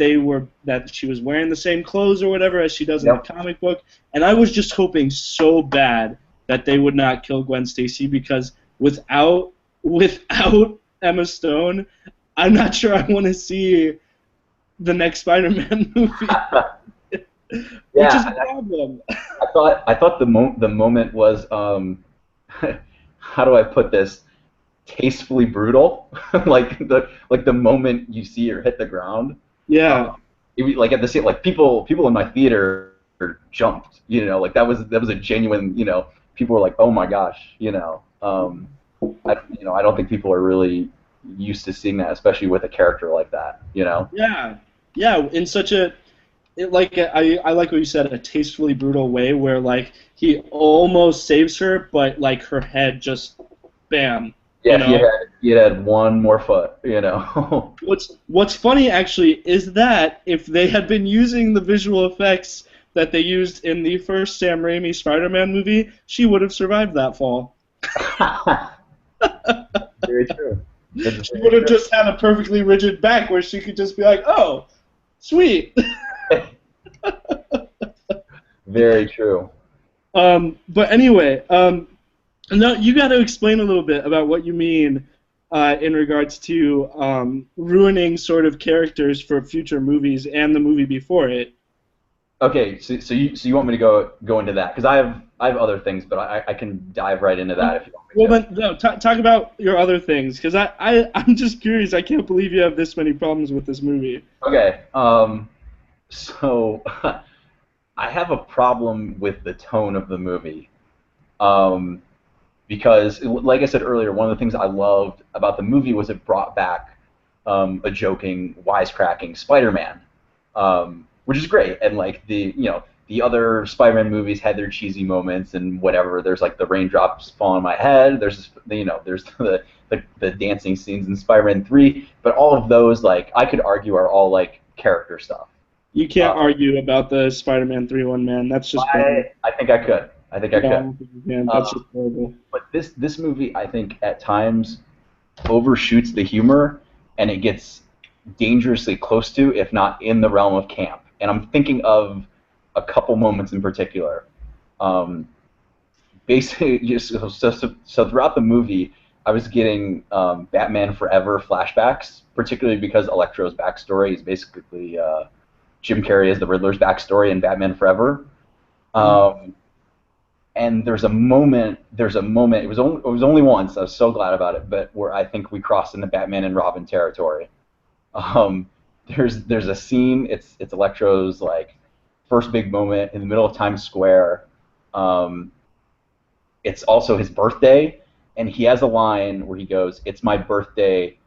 she was wearing the same clothes or whatever as she does in the Yep. comic book, and I was just hoping so bad that they would not kill Gwen Stacy because without Emma Stone, I'm not sure I want to see the next Spider-Man movie, which is Yeah, a problem. I thought the moment was how do I put this, tastefully brutal, like the moment you see her hit the ground. Yeah, Like at the same, like people in my theater jumped, like that was a genuine, people were like, oh my gosh, I don't think people are really used to seeing that, especially with a character like that. yeah, yeah. In such a I like what you said, a tastefully brutal way where like he almost saves her, but like her head just bam, Yeah, you if you know. had you had one more foot. What's funny actually is that if they had been using the visual effects that they used in the first Sam Raimi Spider-Man movie, she would have survived that fall. Very true. That's She would very have just had a perfectly rigid back where she could just be like, "Oh, sweet." true. Very true. But anyway, no, you got to explain a little bit about what you mean in regards to ruining sort of characters for future movies and the movie before it. Okay, so you want me to go into that because I have other things, but I can dive right into that if you want Well, me then, no, talk about your other things, because I'm just curious. I can't believe you have this many problems with this movie. to. Okay. So I have a problem with the tone of the movie. Um, because, like I said earlier, one of the things I loved about the movie was it brought back a joking, wisecracking Spider-Man, which is great. And like the other Spider-Man movies had their cheesy moments and whatever. There's like the raindrops fall on my head. There's the dancing scenes in Spider-Man 3, but all of those, like, I could argue, are all like character stuff. You can't Uh, argue about the Spider-Man 3-1, man. That's just I bad. I think I could. I think I No, I could. don't think you can. That's Uh, just horrible. but this movie, I think, at times overshoots the humor, and it gets dangerously close to, if not in the realm of camp. And I'm thinking of a couple moments in particular. Um, Basically, so throughout the movie, I was getting Batman Forever flashbacks, particularly because Electro's backstory is basically Jim Carrey as the Riddler's backstory in Batman Forever. Um, and there's a moment, it was only once, I was so glad about it, but where I think we crossed into Batman and Robin territory. um, there's a scene, it's Electro's like first big moment in the middle of Times Square. um, it's also his birthday, and he has a line where he goes, "It's my birthday,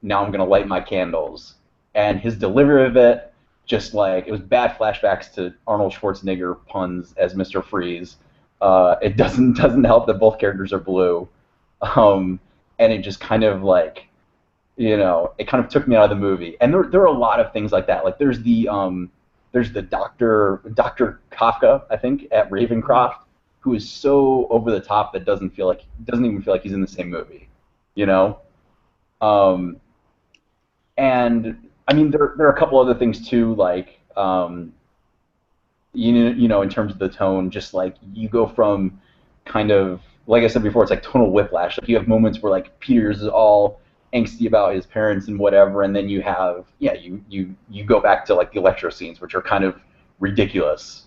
now I'm gonna light my candles." And his delivery of it, just like, it was bad flashbacks to Arnold Schwarzenegger puns as Mr. Freeze. It doesn't help that both characters are blue, um, and it just kind of like, it kind of took me out of the movie. And there are a lot of things like that. Like there's the Doctor Kafka, I think, at Ravencroft, who is so over the top that doesn't even feel like he's in the same movie, you know. Um, and I mean, there are a couple other things too, like in terms of the tone, just like you go from kind of, like I said before, it's like tonal whiplash. Like you have moments where like Peter's is all angsty about his parents and whatever, and then you have, yeah, you go back to like the Electro scenes, which are kind of ridiculous,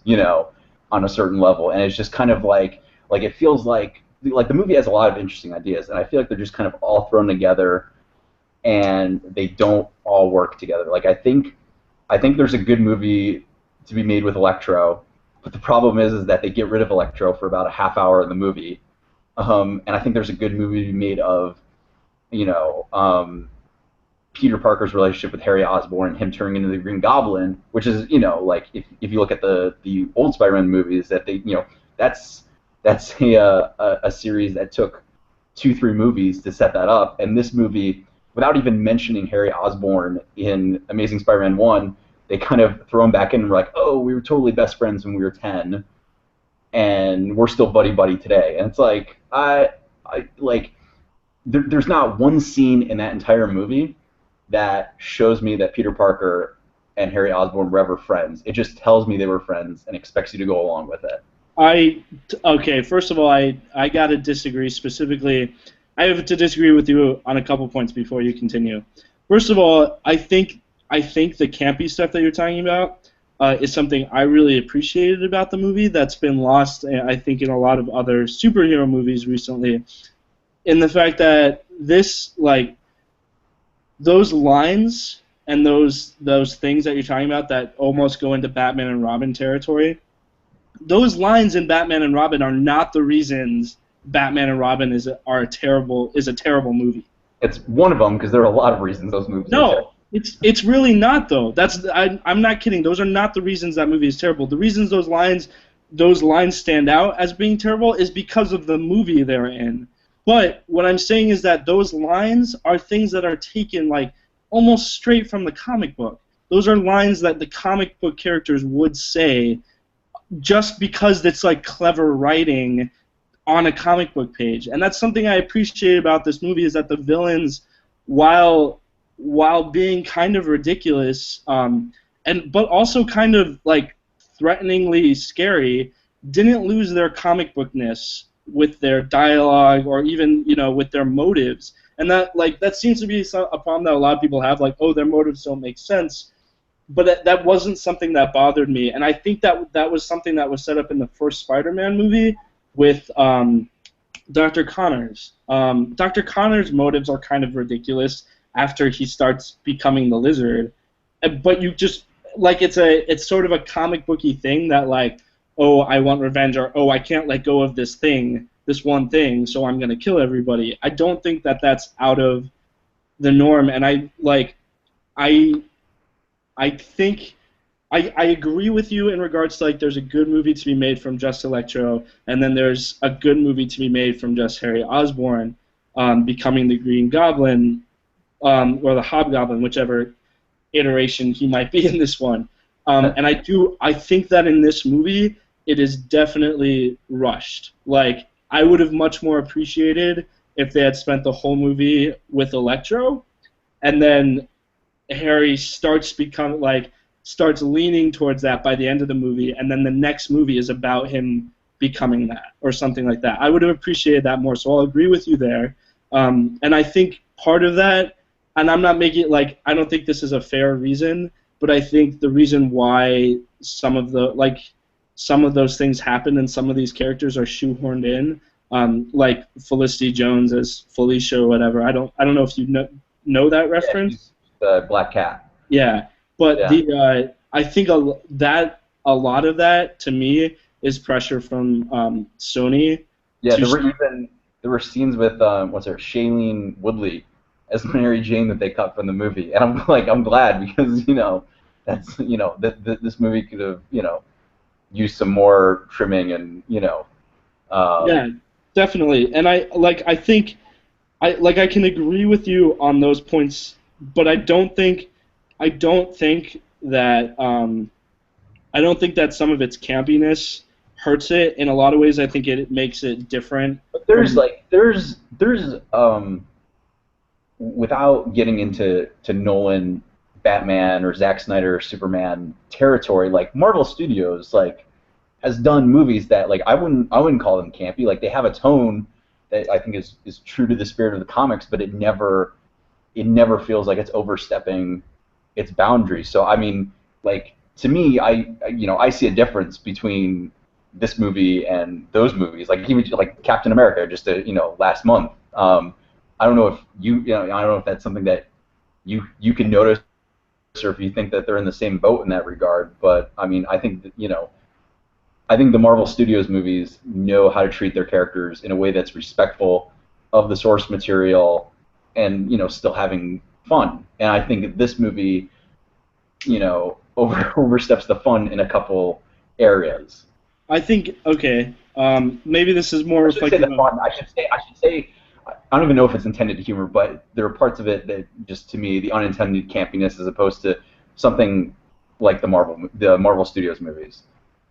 on a certain level, and it's just kind of like it feels like the movie has a lot of interesting ideas, and I feel like they're just kind of all thrown together, and they don't all work together. Like I think there's a good movie to be made with Electro, but the problem is that they get rid of Electro for about a half hour in the movie. And I think there's a good movie to be made of, you know, um, Peter Parker's relationship with Harry Osborn, him turning into the Green Goblin, which is, like if you look at the old Spider-Man movies, that that's a series that took 2-3 movies to set that up, and this movie, without even mentioning Harry Osborn in Amazing Spider-Man 1, they kind of throw him back in and we're like, oh, we were totally best friends when we were 10, and we're still buddy buddy today. And it's like, I like, there's not one scene in that entire movie that shows me that Peter Parker and Harry Osborn were ever friends. It just tells me they were friends and expects you to go along with it. Okay. First of all, I gotta disagree specifically. I have to disagree with you on a couple points before you continue. First of all, I think the campy stuff that you're talking about is something I really appreciated about the movie that's been lost, I think, in a lot of other superhero movies recently. In the fact that this, like, those lines and those things that you're talking about that almost go into Batman and Robin territory, those lines in Batman and Robin are not the reasons Batman and Robin is a terrible movie. It's one of them because there are a lot of reasons those movies are No, terrible. it's really not though. I'm not kidding. Those are not the reasons that movie is terrible. The reasons those lines stand out as being terrible is because of the movie they're in. But what I'm saying is that those lines are things that are taken like almost straight from the comic book. Those are lines that the comic book characters would say just because it's like clever writing on a comic book page. And that's something I appreciate about this movie is that the villains, while being kind of ridiculous, but also kind of like threateningly scary, didn't lose their comic bookness with their dialogue or even with their motives. And that seems to be a problem that a lot of people have, like, oh, their motives don't make sense. But that wasn't something that bothered me, and I think that was something that was set up in the first Spider-Man movie with Dr. Connors. Dr. Connors' motives are kind of ridiculous after he starts becoming the Lizard, but you just like it's sort of a comic booky thing that, like, oh, I want revenge, or oh, I can't let go of this one thing, so I'm gonna kill everybody. I don't think that that's out of the norm, and I I think I agree with you in regards to, like, there's a good movie to be made from just Electro, and then there's a good movie to be made from just Harry Osborn becoming the Green Goblin, or the Hobgoblin, whichever iteration he might be in this one. And I think that in this movie it is definitely rushed. Like, I would have much more appreciated if they had spent the whole movie with Electro, and then Harry starts leaning towards that by the end of the movie, and then the next movie is about him becoming that or something like that. I would have appreciated that more. So I'll agree with you there. And I think part of that, and I'm not making it like I don't think this is a fair reason, but I think the reason why some of those things happen and some of these characters are shoehorned in, like Felicity Jones as Felicia or whatever. I don't know if you know that Yeah, reference. he's the Black Cat. Yeah, but Yeah. I think a lot of that to me is pressure from Sony Yeah, to there were scenes with what's her Shailene Woodley as Mary Jane that they cut from the movie, and I'm glad because that's this movie could have used some more trimming and yeah, um, definitely. And I think I can agree with you on those points, but I don't think that some of its campiness hurts it. In a lot of ways, I think it makes it different but there's from. like there's without getting into Nolan Batman or Zack Snyder Superman territory, like Marvel Studios has done movies that I wouldn't call them campy. Like they have a tone that I think is true to the spirit of the comics, but it never feels like it's overstepping its boundaries. So I mean, like to me, I see a difference between this movie and those movies. Like even like Captain America, just last month. I don't know if I don't know if that's something that you can notice or if you think that they're in the same boat in that regard. But I mean, I think I think the Marvel Studios movies know how to treat their characters in a way that's respectful of the source material and still having fun. And I think that this movie oversteps the fun in a couple areas. I think okay. Maybe this is more I should say reflective the of. fun. I should say I don't even know if it's intended to humor, but there are parts of it that just to me the unintended campiness as opposed to something like the Marvel Studios movies.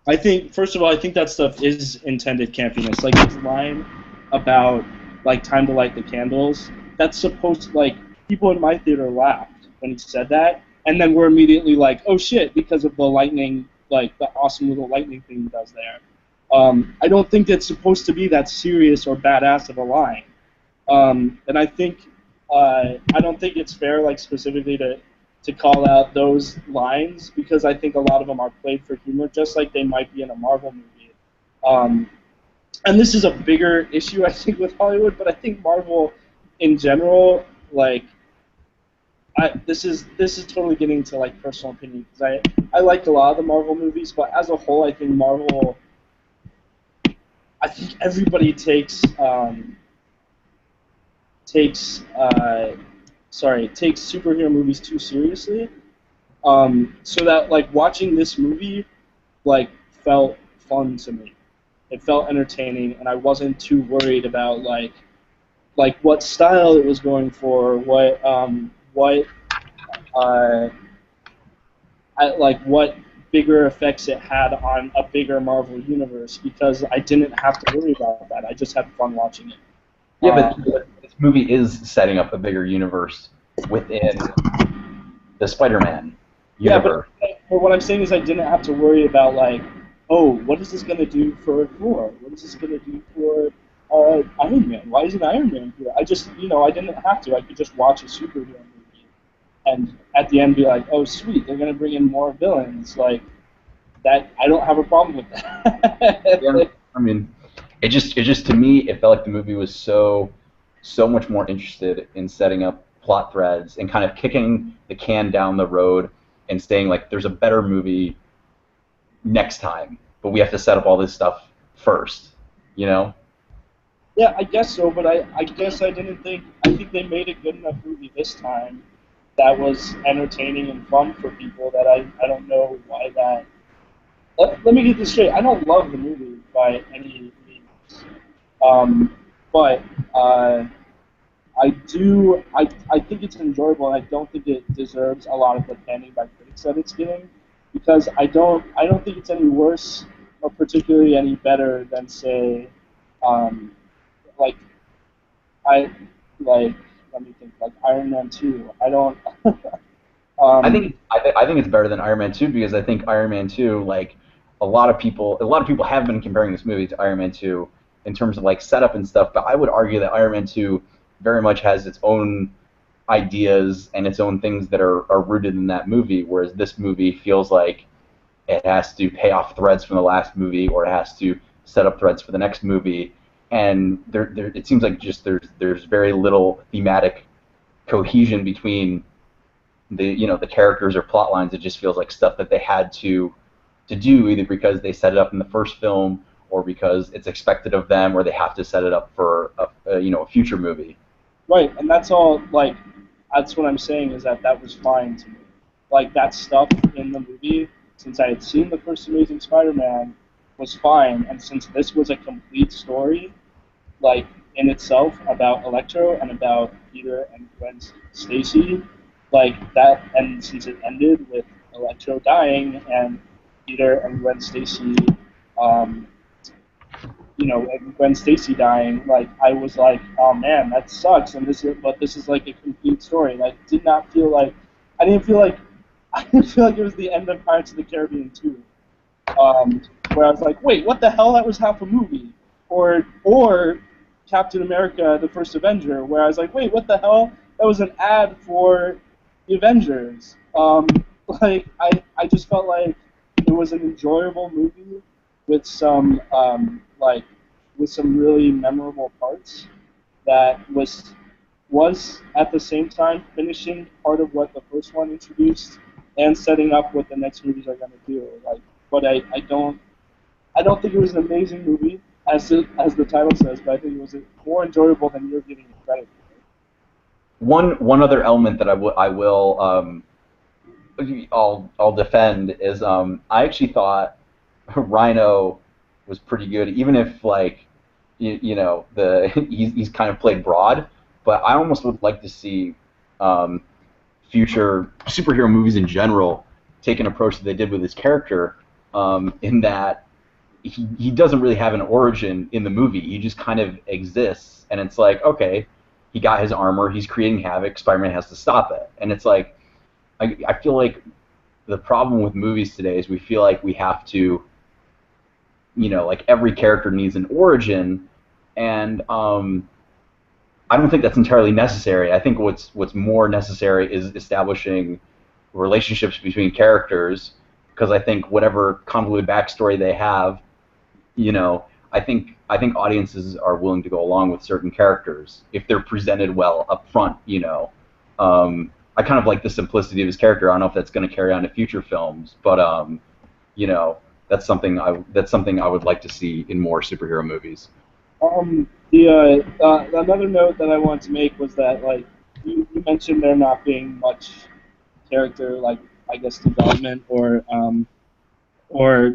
I think first of all, I think that stuff is intended campiness. Like his line about like Time to Light the Candles. That's supposed to, like, people in my theater laughed when he said that, and then we're immediately like, oh shit, because of the lightning, like the awesome little lightning thing he does there. I don't think it's supposed to be that serious or badass of a line, and I don't think it's fair, like specifically to call out those lines because I think a lot of them are played for humor, just like they might be in a Marvel movie. Um, and this is a bigger issue, I think, with Hollywood, but I think Marvel, in general, like, this is totally getting to like personal opinion because I like a lot of the Marvel movies, but as a whole, I think Marvel, I think everybody takes takes superhero movies too seriously. So that like watching this movie like felt fun to me. It felt entertaining, and I wasn't too worried about like what style it was going for, uh, what bigger effects it had on a bigger Marvel universe because I didn't have to worry about that. I just had fun watching it. Yeah, but, Um, but this movie is setting up a bigger universe within the Spider-Man yeah, universe. but what I'm saying is I didn't have to worry about like, oh, what is this going to do for Thor? What is this going to do for Iron Man? Why isn't Iron Man here? I just, I didn't have to. I could just watch a superhero movie and at the end be like, oh, sweet, they're going to bring in more villains. Like, that, I don't have a problem with Yeah, that. I mean, it just to me it felt like the movie was so much more interested in setting up plot threads and kind of kicking the can down the road and saying like there's a better movie next time, but we have to set up all this stuff first, you know? Yeah, I guess so, but I guess I didn't think. I think they made a good enough movie this time that was entertaining and fun for people that I don't know why that. Let me get this straight. I don't love the movie by any means, but uh, I think it's enjoyable, and I don't think it deserves a lot of the panning by critics that it's getting, because I don't think it's any worse or particularly any better than say, um, like I like let me think, like Iron Man 2. I don't. um, I think it's better than Iron Man 2 because I think Iron Man 2 like a lot of people have been comparing this movie to Iron Man 2 in terms of like setup and stuff, but I would argue that Iron Man 2 very much has its own ideas and its own things that are rooted in that movie, whereas this movie feels like it has to pay off threads from the last movie or it has to set up threads for the next movie, and it seems like just there's very little thematic cohesion between the characters or plot lines. It just feels like stuff that they had to do either because they set it up in the first film or because it's expected of them or they have to set it up for a future movie. right, and that's all. Like, that's what I'm saying is that was fine to me. Like that stuff in the movie, since I had seen the first Amazing Spider-Man, was fine, and since this was a complete story, like in itself about Electro and about Peter and Gwen Stacy, like that, and since it ended with Electro dying and Peter and Gwen Stacy, um, and Gwen Stacy dying, like I was like, oh man, that sucks. And this is like a complete story. Like, did not feel like, I didn't feel like, I didn't feel like it was the end of Pirates of the Caribbean 2, where I was like, wait, what the hell? That was half a movie. Or Captain America: The First Avenger, where I was like, wait, what the hell? That was an ad for the Avengers. I just felt like it was an enjoyable movie with some really memorable parts that was at the same time finishing part of what the first one introduced and setting up what the next movies are going to do. But I don't think it was an amazing movie as the title says, but I think it was more enjoyable than you're giving it credit One other element that I will I'll defend is I actually thought Rhino was pretty good, even if like the he's kind of played broad, but I almost would like to see um, future superhero movies in general take an approach that they did with his character, in that he doesn't really have an origin in the movie. He just kind of exists, and it's like, okay, he got his armor, he's creating havoc. Spider-Man has to stop it, and it's like I feel like the problem with movies today is we feel like we have to, like every character needs an origin, and I don't think that's entirely necessary. I think what's more necessary is establishing relationships between characters, because I think whatever convoluted backstory they have, I think audiences are willing to go along with certain characters if they're presented well up front. I kind of like the simplicity of his character. I don't know if that's going to carry on to future films, but you know, that's something I would like to see in more superhero movies. Another note that I wanted to make was that like you mentioned there not being much character like I guess development or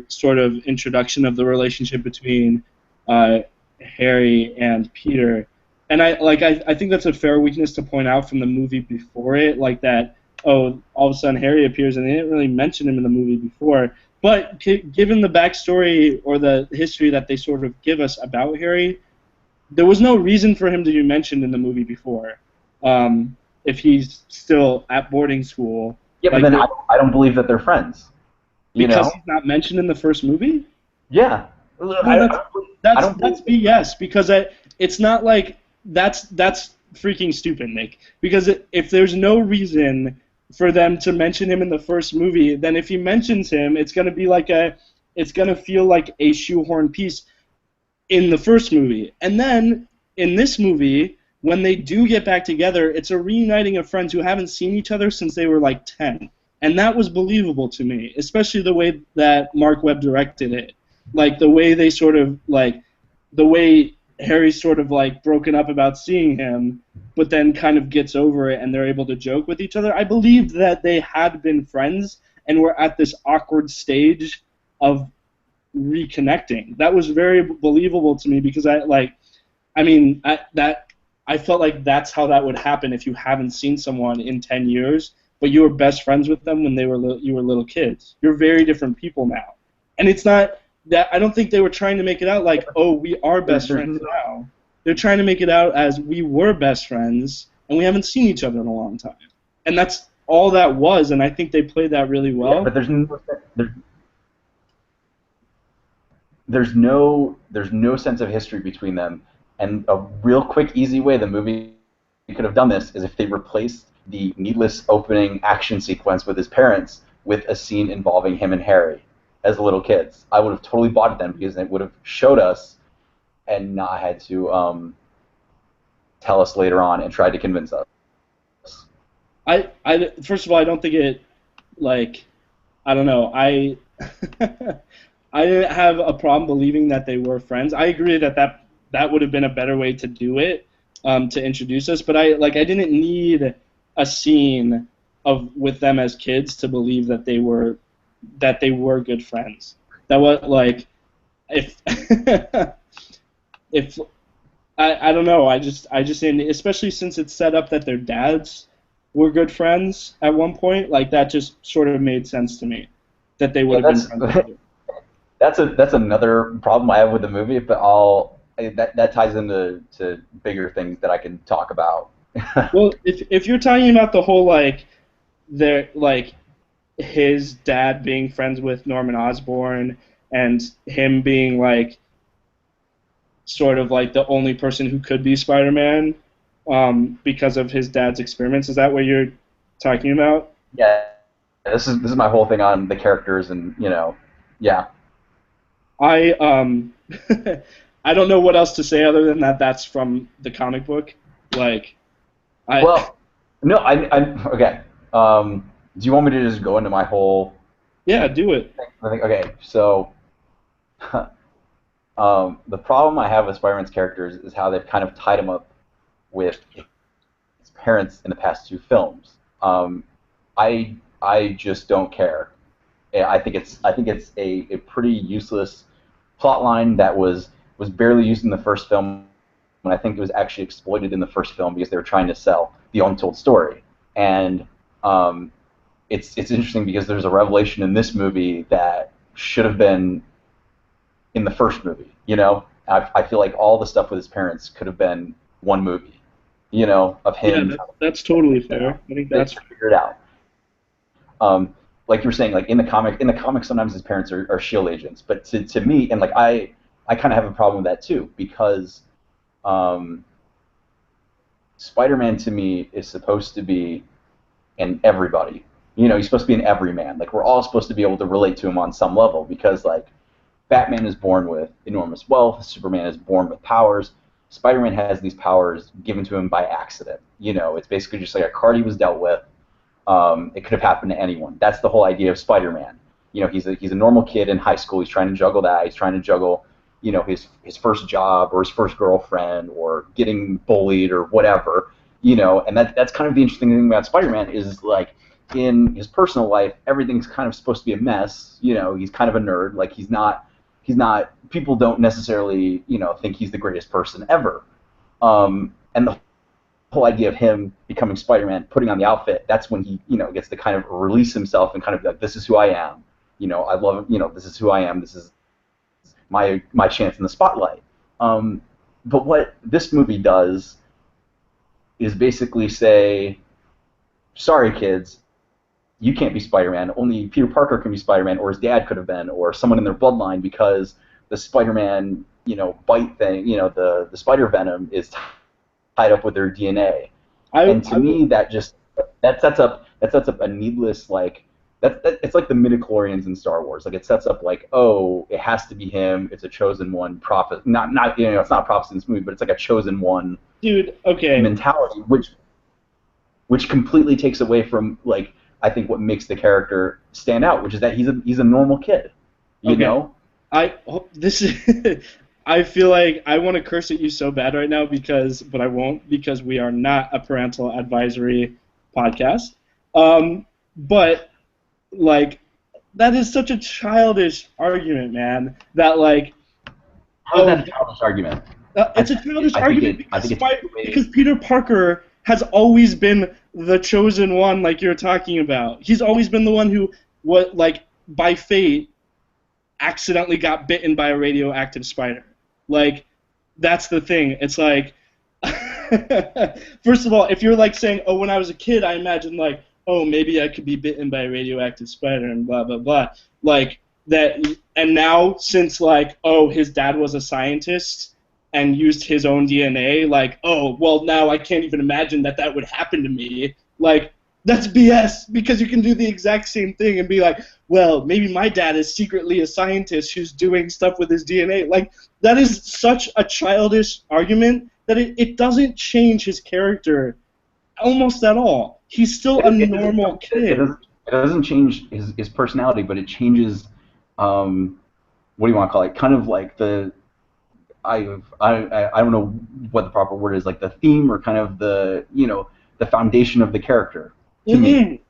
sort of introduction of the relationship between uh, Harry and Peter. And I think that's a fair weakness to point out from the movie before it, like that. Oh, all of a sudden Harry appears, and they didn't really mention him in the movie before. But given the backstory or the history that they sort of give us about Harry, there was no reason for him to be mentioned in the movie before. If he's still at boarding school, Yeah, but like then I don't believe that they're friends. You because know? he's not mentioned in the first movie. Yeah. No, I that's don't that's believe. BS because it's not like that's freaking stupid, Nick. Because if there's no reason for them to mention him in the first movie, then if he mentions him, it's gonna feel like a shoehorn piece in the first movie. And then in this movie, when they do get back together, it's a reuniting of friends who haven't seen each other since they were like 10. And that was believable to me, especially the way that Mark Webb directed it. Like the way they sort of like the way Harry's sort of like broken up about seeing him, but then kind of gets over it and they're able to joke with each other. I believed that they had been friends and were at this awkward stage of reconnecting. That was very believable to me because I felt like that's how that would happen if you haven't seen someone in 10 years, but you were best friends with them when you were little kids. You're very different people now, and it's not that I don't think they were trying to make it out like, oh, we are best There's friends now. They're trying to make it out as we were best friends and we haven't seen each other in a long time, and that's all that was. And I think they played that really Yeah, well. but there's no sense of history between them. And a real quick, easy way the movie could have done this is if they replaced the needless opening action sequence with his parents with a scene involving him and Harry as little kids. I would have totally bought it then because it would have showed us and not had to tell us later on and tried to convince us. I first of all, I don't think it like I don't know. I didn't have a problem believing that they were friends. I agree that would have been a better way to do it, to introduce us. But I didn't need a scene of with them as kids to believe that they were good friends. That was like if if I don't know. I just didn't, especially since it's set up that their dads were good friends at one point. Like that just sort of made sense to me that they would Yeah, have been that's friends together. that's another problem I have with the movie, but that ties into bigger things that I can talk about. Well, if you're talking about the whole their his dad being friends with Norman Osborn and him being sort of like the only person who could be Spider-Man, because of his dad's experiments, is that what you're talking about? Yeah, this is my whole thing on the characters and yeah. I I don't know what else to say other than that that's from the comic book. Like I Well, no, I okay. Do you want me to just go into my whole yeah, do it. thing? I think okay. So, the problem I have with Spider-Man's characters is how they've kind of tied him up with his parents in the past two films. I just don't care. Yeah, I think it's a pretty useless plot line that was barely used in the first film, and I think it was actually exploited in the first film because they were trying to sell the untold story. And it's interesting because there's a revelation in this movie that should have been in the first movie. You know, I feel like all the stuff with his parents could have been one movie. You know, of Yeah, him that's totally fair. I think they that's figured it out. Like you were saying, like in the comic, sometimes his parents are shield agents, but to me, and like I kind of have a problem with that too, because um, Spider-Man to me is supposed to be an everybody. You know, he's supposed to be an everyman. Like we're all supposed to be able to relate to him on some level, because like Batman is born with enormous wealth, Superman is born with powers. Spider-Man has these powers given to him by accident. You know, it's basically just like a card he was dealt with. It could have happened to anyone. That's the whole idea of Spider-Man. You know, he's a normal kid in high school. He's trying to juggle that. He's trying to juggle, you know, his first job or his first girlfriend or getting bullied or whatever. You know, and that's kind of the interesting thing about Spider-Man is like in his personal life, everything's kind of supposed to be a mess. You know, he's kind of a nerd. Like he's not. People don't necessarily, you know, think he's the greatest person ever. And the whole idea of him becoming Spider-Man, putting on the outfit, that's when he, you know, gets to kind of release himself and kind of be like, this is who I am. You know, I love, you know, this is who I am. This is my chance in the spotlight. But what this movie does is basically say, sorry, kids, you can't be Spider-Man. Only Peter Parker can be Spider-Man, or his dad could have been, or someone in their bloodline, because the Spider-Man, you know, bite thing, you know, the spider venom is tied up with their DNA. And to me, that sets up a needless like it's like the midichlorians in Star Wars. Like it sets up like, oh, it has to be him. It's a chosen one prophet. Not you know, it's not a prophecy in this movie, but it's like a chosen one dude. Okay. mentality, which completely takes away from like I think what makes the character stand out, which is that he's a normal kid. You know? This is I feel like I want to curse at you so bad right now but I won't, because we are not a parental advisory podcast. But like that is such a childish argument, man. That like How is that a childish argument? It's a childish argument because Peter Parker has always been the chosen one, like you're talking about. He's always been the one who, by fate, accidentally got bitten by a radioactive spider. Like, that's the thing. It's like, first of all, if you're like saying, oh, when I was a kid, I imagined like, oh, maybe I could be bitten by a radioactive spider and blah, blah, blah. Like, that, and now since like, oh, his dad was a scientist and used his own DNA, like, oh, well, now I can't even imagine that would happen to me. Like, that's BS, because you can do the exact same thing and be like, well, maybe my dad is secretly a scientist who's doing stuff with his DNA. Like, that is such a childish argument that it doesn't change his character almost at all. He's still a normal kid. It doesn't change his personality, but it changes, what do you want to call it? Kind of like I don't know what the proper word is, like the theme or kind of the, you know, the foundation of the character to me.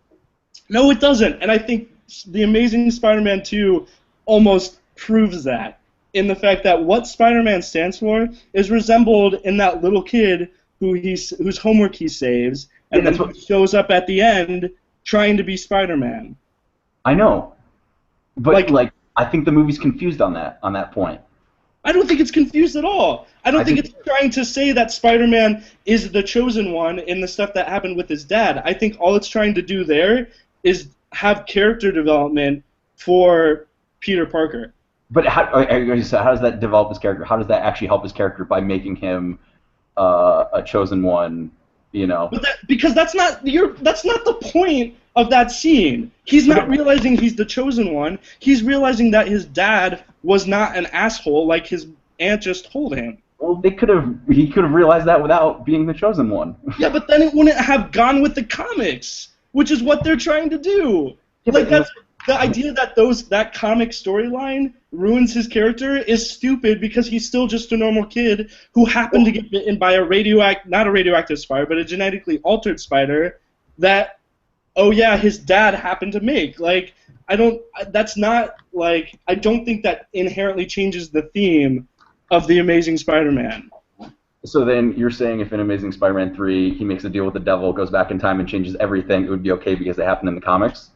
No, it doesn't. And I think The Amazing Spider-Man 2 almost proves that, in the fact that what Spider-Man stands for is resembled in that little kid whose homework he saves, and then he shows up at the end trying to be Spider-Man. I know. But like I think the movie's confused on that point. I don't think it's confused at all. I don't think it's trying to say that Spider-Man is the chosen one in the stuff that happened with his dad. I think all it's trying to do there is have character development for Peter Parker. But how does that develop his character? How does that actually help his character by making him a chosen one? You know. Because that's not the point of that scene. He's not realizing he's the chosen one. He's realizing that his dad was not an asshole like his aunt just told him. Well, he could have realized that without being the chosen one. Yeah, but then it wouldn't have gone with the comics, which is what they're trying to do. Yeah, like that's the idea that that comic storyline ruins his character is stupid, because he's still just a normal kid who happened to get bitten by not a radioactive spider, but a genetically altered spider that, oh yeah, his dad happened to make. Like, I don't think that inherently changes the theme of The Amazing Spider-Man. So then you're saying if in Amazing Spider-Man 3 he makes a deal with the devil, goes back in time and changes everything, it would be okay because they happen in the comics?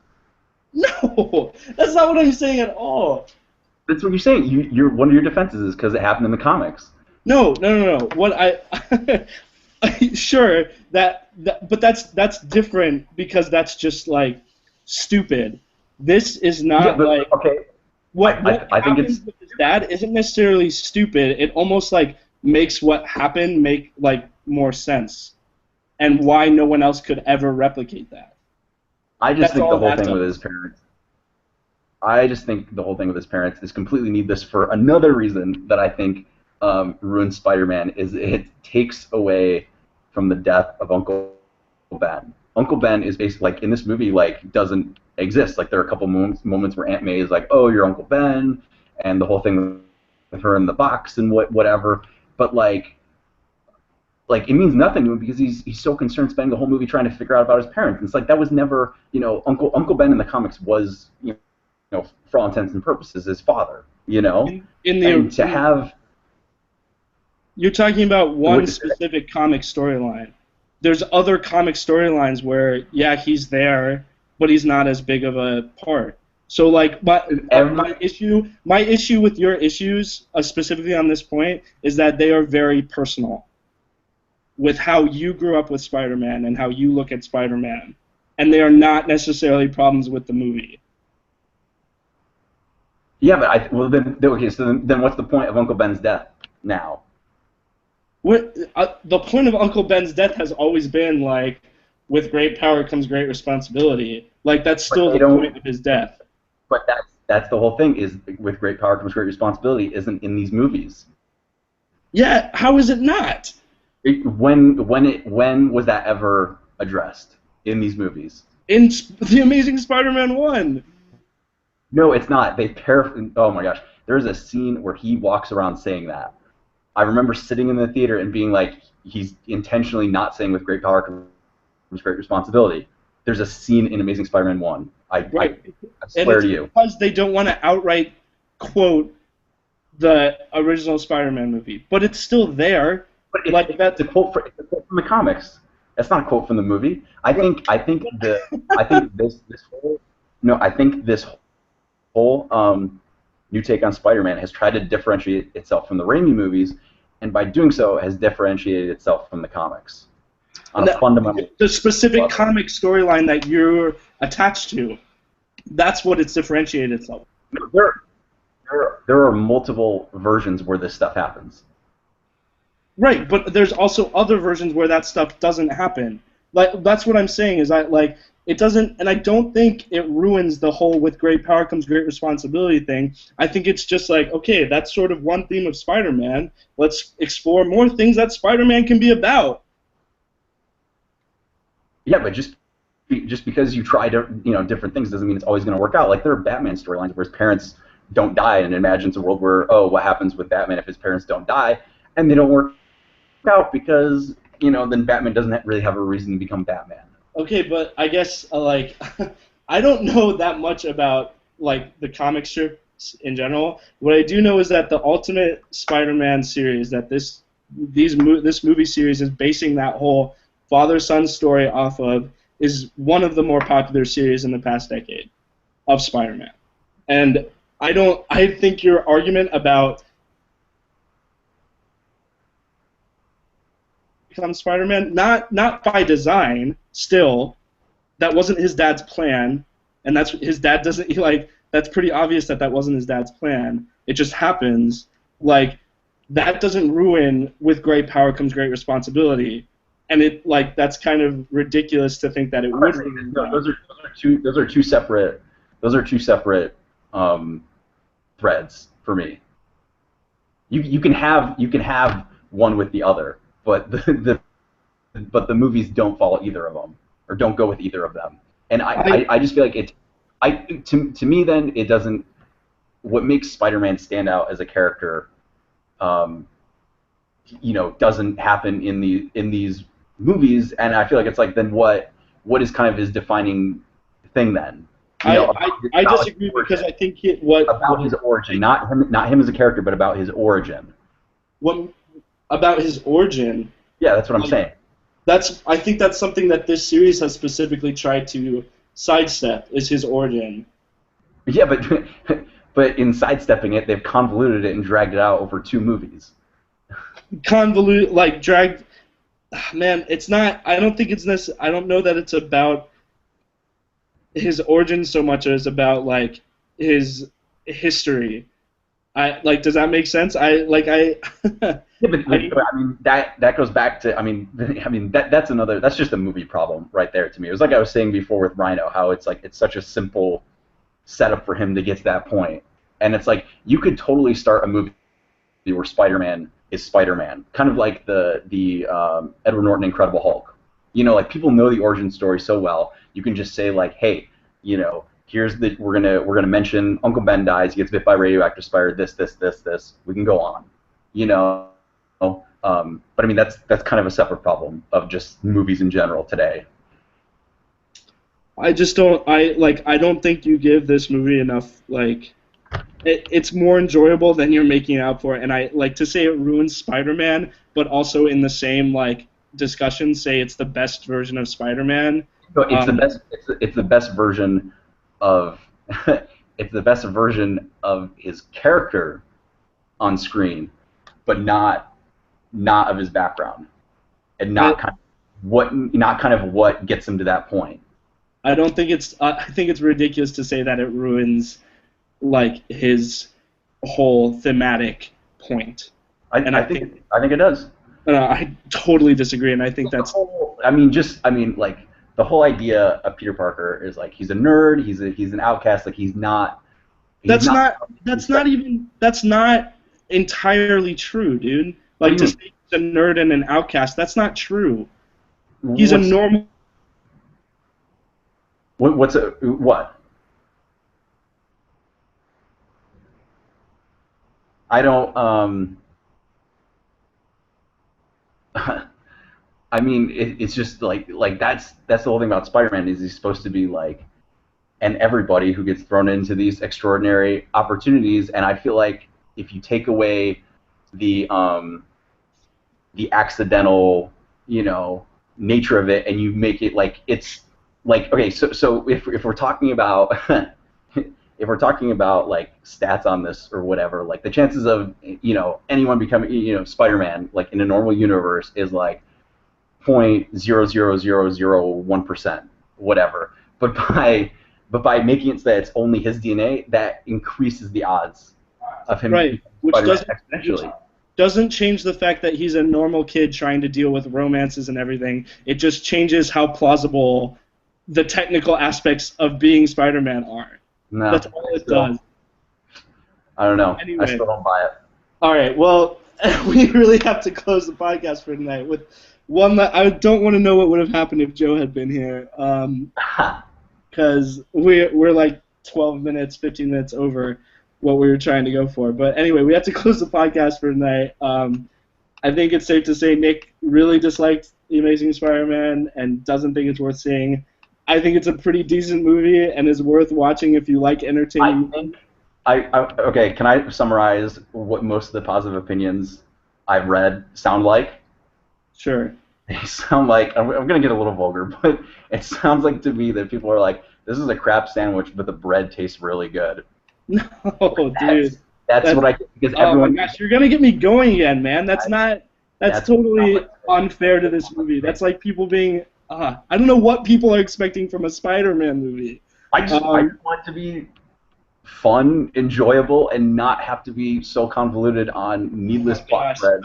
No, that's not what I'm saying at all. That's what you're saying. You're one of your defenses is because it happened in the comics. No, no, no, no. What sure but that's different because that's just like stupid. This is Yeah, not but like okay. what I think happens it's with his dad isn't necessarily stupid. It almost like makes what happened make like more sense and why no one else could ever replicate that. I just That's think the all whole that thing with his does. parents. I just think the whole thing with his parents is completely needless for another reason that I think ruins Spider-Man is it takes away from the death of Uncle Ben. Uncle Ben is basically like in this movie like doesn't exist. Like there are a couple moments where Aunt May is like, "Oh, you're Uncle Ben," and the whole thing with her in the box and whatever. But like it means nothing to him because he's so concerned spending the whole movie trying to figure out about his parents. And it's like that was never, Uncle Ben in the comics was, for all intents and purposes, his father, In and to the have You're talking about one what specific comic storyline. There's other comic storylines where, yeah, he's there, but he's not as big of a part. So, like, but every my issue with your issues, specifically on this point, is that they are very personal with how you grew up with Spider-Man and how you look at Spider-Man, and they are not necessarily problems with the movie. yeah, but well then okay, so then what's the point of Uncle Ben's death now? The point of Uncle Ben's death has always been like, with great power comes great responsibility. Like that's But still they the point don't. of his death. But that's the whole thing is with great power comes great responsibility isn't in these movies. Yeah, how is it not? When was that ever addressed in these movies? In the Amazing Spider-Man 1. No, it's not. Oh my gosh, there's a scene where he walks around saying that. I remember sitting in the theater and being like, he's intentionally not saying with great power comes great responsibility. There's a scene in Amazing Spider-Man 1. I Right. And swear it's to you. because they don't want to outright quote the original Spider-Man movie. But it's still there. But Like that. it's a quote from the comics. That's not a quote from the movie. I think this whole no, I think this whole new take on Spider-Man has tried to differentiate itself from the Raimi movies, and by doing so has differentiated itself from the comics on a fundamental The specific level. comic storyline that you're attached to, that's what it's differentiated itself. There, there are multiple versions where this stuff happens. Right, but there's also other versions where that stuff doesn't happen. Like that's what I'm saying is it doesn't, and I don't think it ruins the whole with great power comes great responsibility thing. I think it's just like, okay, that's sort of one theme of Spider-Man. Let's explore more things that Spider-Man can be about. Yeah, but just because you try different things doesn't mean it's always going to work out. Like there are Batman storylines where his parents don't die, and it imagines a world where what happens with Batman if his parents don't die, and they don't work out because then Batman doesn't really have a reason to become Batman. Okay, but I guess like I don't know that much about like the comic strips in general. What I do know is that the Ultimate Spider-Man series that this movie series is basing that whole father-son story off of is one of the more popular series in the past decade of Spider-Man. And I think your argument about become Spider-Man, not by design, still, that wasn't his dad's plan, and that's his dad doesn't like. That's pretty obvious that that wasn't his dad's plan. It just happens. Like that doesn't ruin with great power comes great responsibility, and it like that's kind of ridiculous to think that it would ruin No, that. those are two separate threads for me. You can have one with the other, but the movies don't follow either of them or don't go with either of them. And I just feel like to me then it doesn't. What makes Spider-Man stand out as a character, doesn't happen in these movies, and I feel like it's like then what is kind of his defining thing then? I About his disagree because origin, I think what about his origin, not him as a character, but about his origin. what about his origin. Yeah, that's what I'm saying. I think that's something that this series has specifically tried to sidestep is his origin. Yeah, but But in sidestepping it, they've convoluted it and dragged it out over 2 movies. Convolute, like dragged. Man, it's not. I don't think it's necessary. I don't know that it's about his origin so much as about like his history. I like. Does that make sense? Yeah, but I I mean that goes back to that's just a movie problem right there to me. It was like I was saying before with Rhino, how it's like it's such a simple setup for him to get to that point, and it's like you could totally start a movie where Spider-Man is Spider-Man, kind of like the Edward Norton Incredible Hulk. Like people know the origin story so well, you can just say like, hey, here's the we're gonna mention Uncle Ben dies, he gets bit by a radioactive spider, this. We can go on, you know. But I mean that's kind of a separate problem of just movies in general today. I just don't. I don't think you give this movie enough. Like, it's more enjoyable than you're making it out for. And I like to say it ruins Spider-Man, but also in the same like discussion, say it's the best version of Spider-Man. So it's the best. It's the best version of. It's the best version of his character on screen, but not of his background, and not kind of what gets him to that point. I don't think it's. I think it's ridiculous to say that it ruins like his whole thematic point. I think it does. I totally disagree, and I think that's. Like the whole idea of Peter Parker is like he's a nerd, he's an outcast, like he's not. That's not entirely true, dude. Like to say he's a nerd and an outcast, that's not true. He's a normal. What? I don't. I mean, it's just like that's the whole thing about Spider-Man is he's supposed to be like and everybody who gets thrown into these extraordinary opportunities. And I feel like if you take away the accidental, nature of it, and you make it like it's like okay, so if we're talking about if we're talking about like stats on this or whatever, like the chances of anyone becoming Spider-Man like in a normal universe is like 0.00001%, whatever. But by making it so that it's only his DNA, that increases the odds of him right, which exponentially. Doesn't change the fact that he's a normal kid trying to deal with romances and everything. It just changes how plausible the technical aspects of being Spider-Man are. No, that's all it does. I don't know. Anyway, I still don't buy it. All right, well, we really have to close the podcast for tonight with one that I don't want to know what would have happened if Joe had been here, because we're like 12 minutes, 15 minutes over what we were trying to go for. But anyway, we have to close the podcast for tonight. I think it's safe to say Nick really disliked The Amazing Spider-Man and doesn't think it's worth seeing. I think it's a pretty decent movie and is worth watching if you like entertaining. Okay, can I summarize what most of the positive opinions I've read sound like? Sure. They sound like, I'm going to get a little vulgar, but it sounds like to me that people are like, this is a crap sandwich, but the bread tastes really good. No, dude. That's what I think, because everyone. Oh my gosh, you're gonna get me going again, man. That's totally unfair to this movie. That's like people being. I don't know what people are expecting from a Spider-Man movie. I just want it to be fun, enjoyable, and not have to be so convoluted on needless plot threads.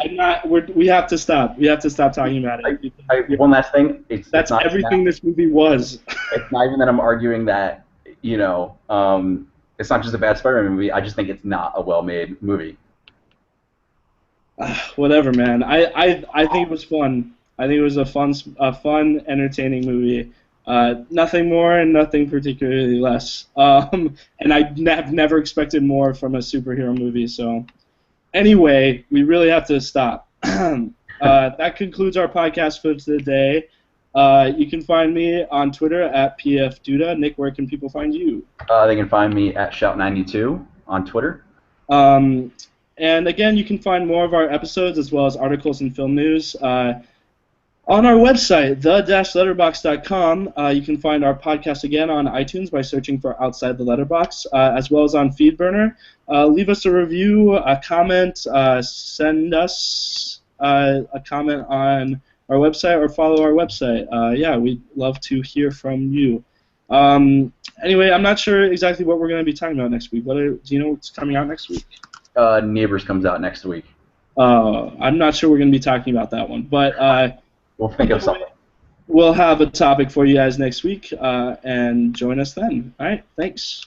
We have to stop. We have to stop talking about it. One last thing. That's not everything this movie was. It's not even that I'm arguing that it's not just a bad Spider-Man movie. I just think it's not a well-made movie. Whatever, man. I think it was fun. I think it was a fun, entertaining movie. Nothing more and nothing particularly less. And I have never expected more from a superhero movie. So, anyway, we really have to stop. That concludes our podcast for today. You can find me on Twitter at pfduda. Nick, where can people find you? They can find me at Shout92 on Twitter. And again, you can find more of our episodes as well as articles and film news On our website, the-letterbox.com, you can find our podcast again on iTunes by searching for Outside the Letterbox, as well as on Feedburner. Leave us a review, a comment, send us a comment on our website or follow our website. Yeah, we'd love to hear from you. Anyway, I'm not sure exactly what we're going to be talking about next week. Do you know what's coming out next week? Neighbors comes out next week. I'm not sure we're going to be talking about that one, but we'll think of something. We'll have a topic for you guys next week, and join us then. All right, thanks.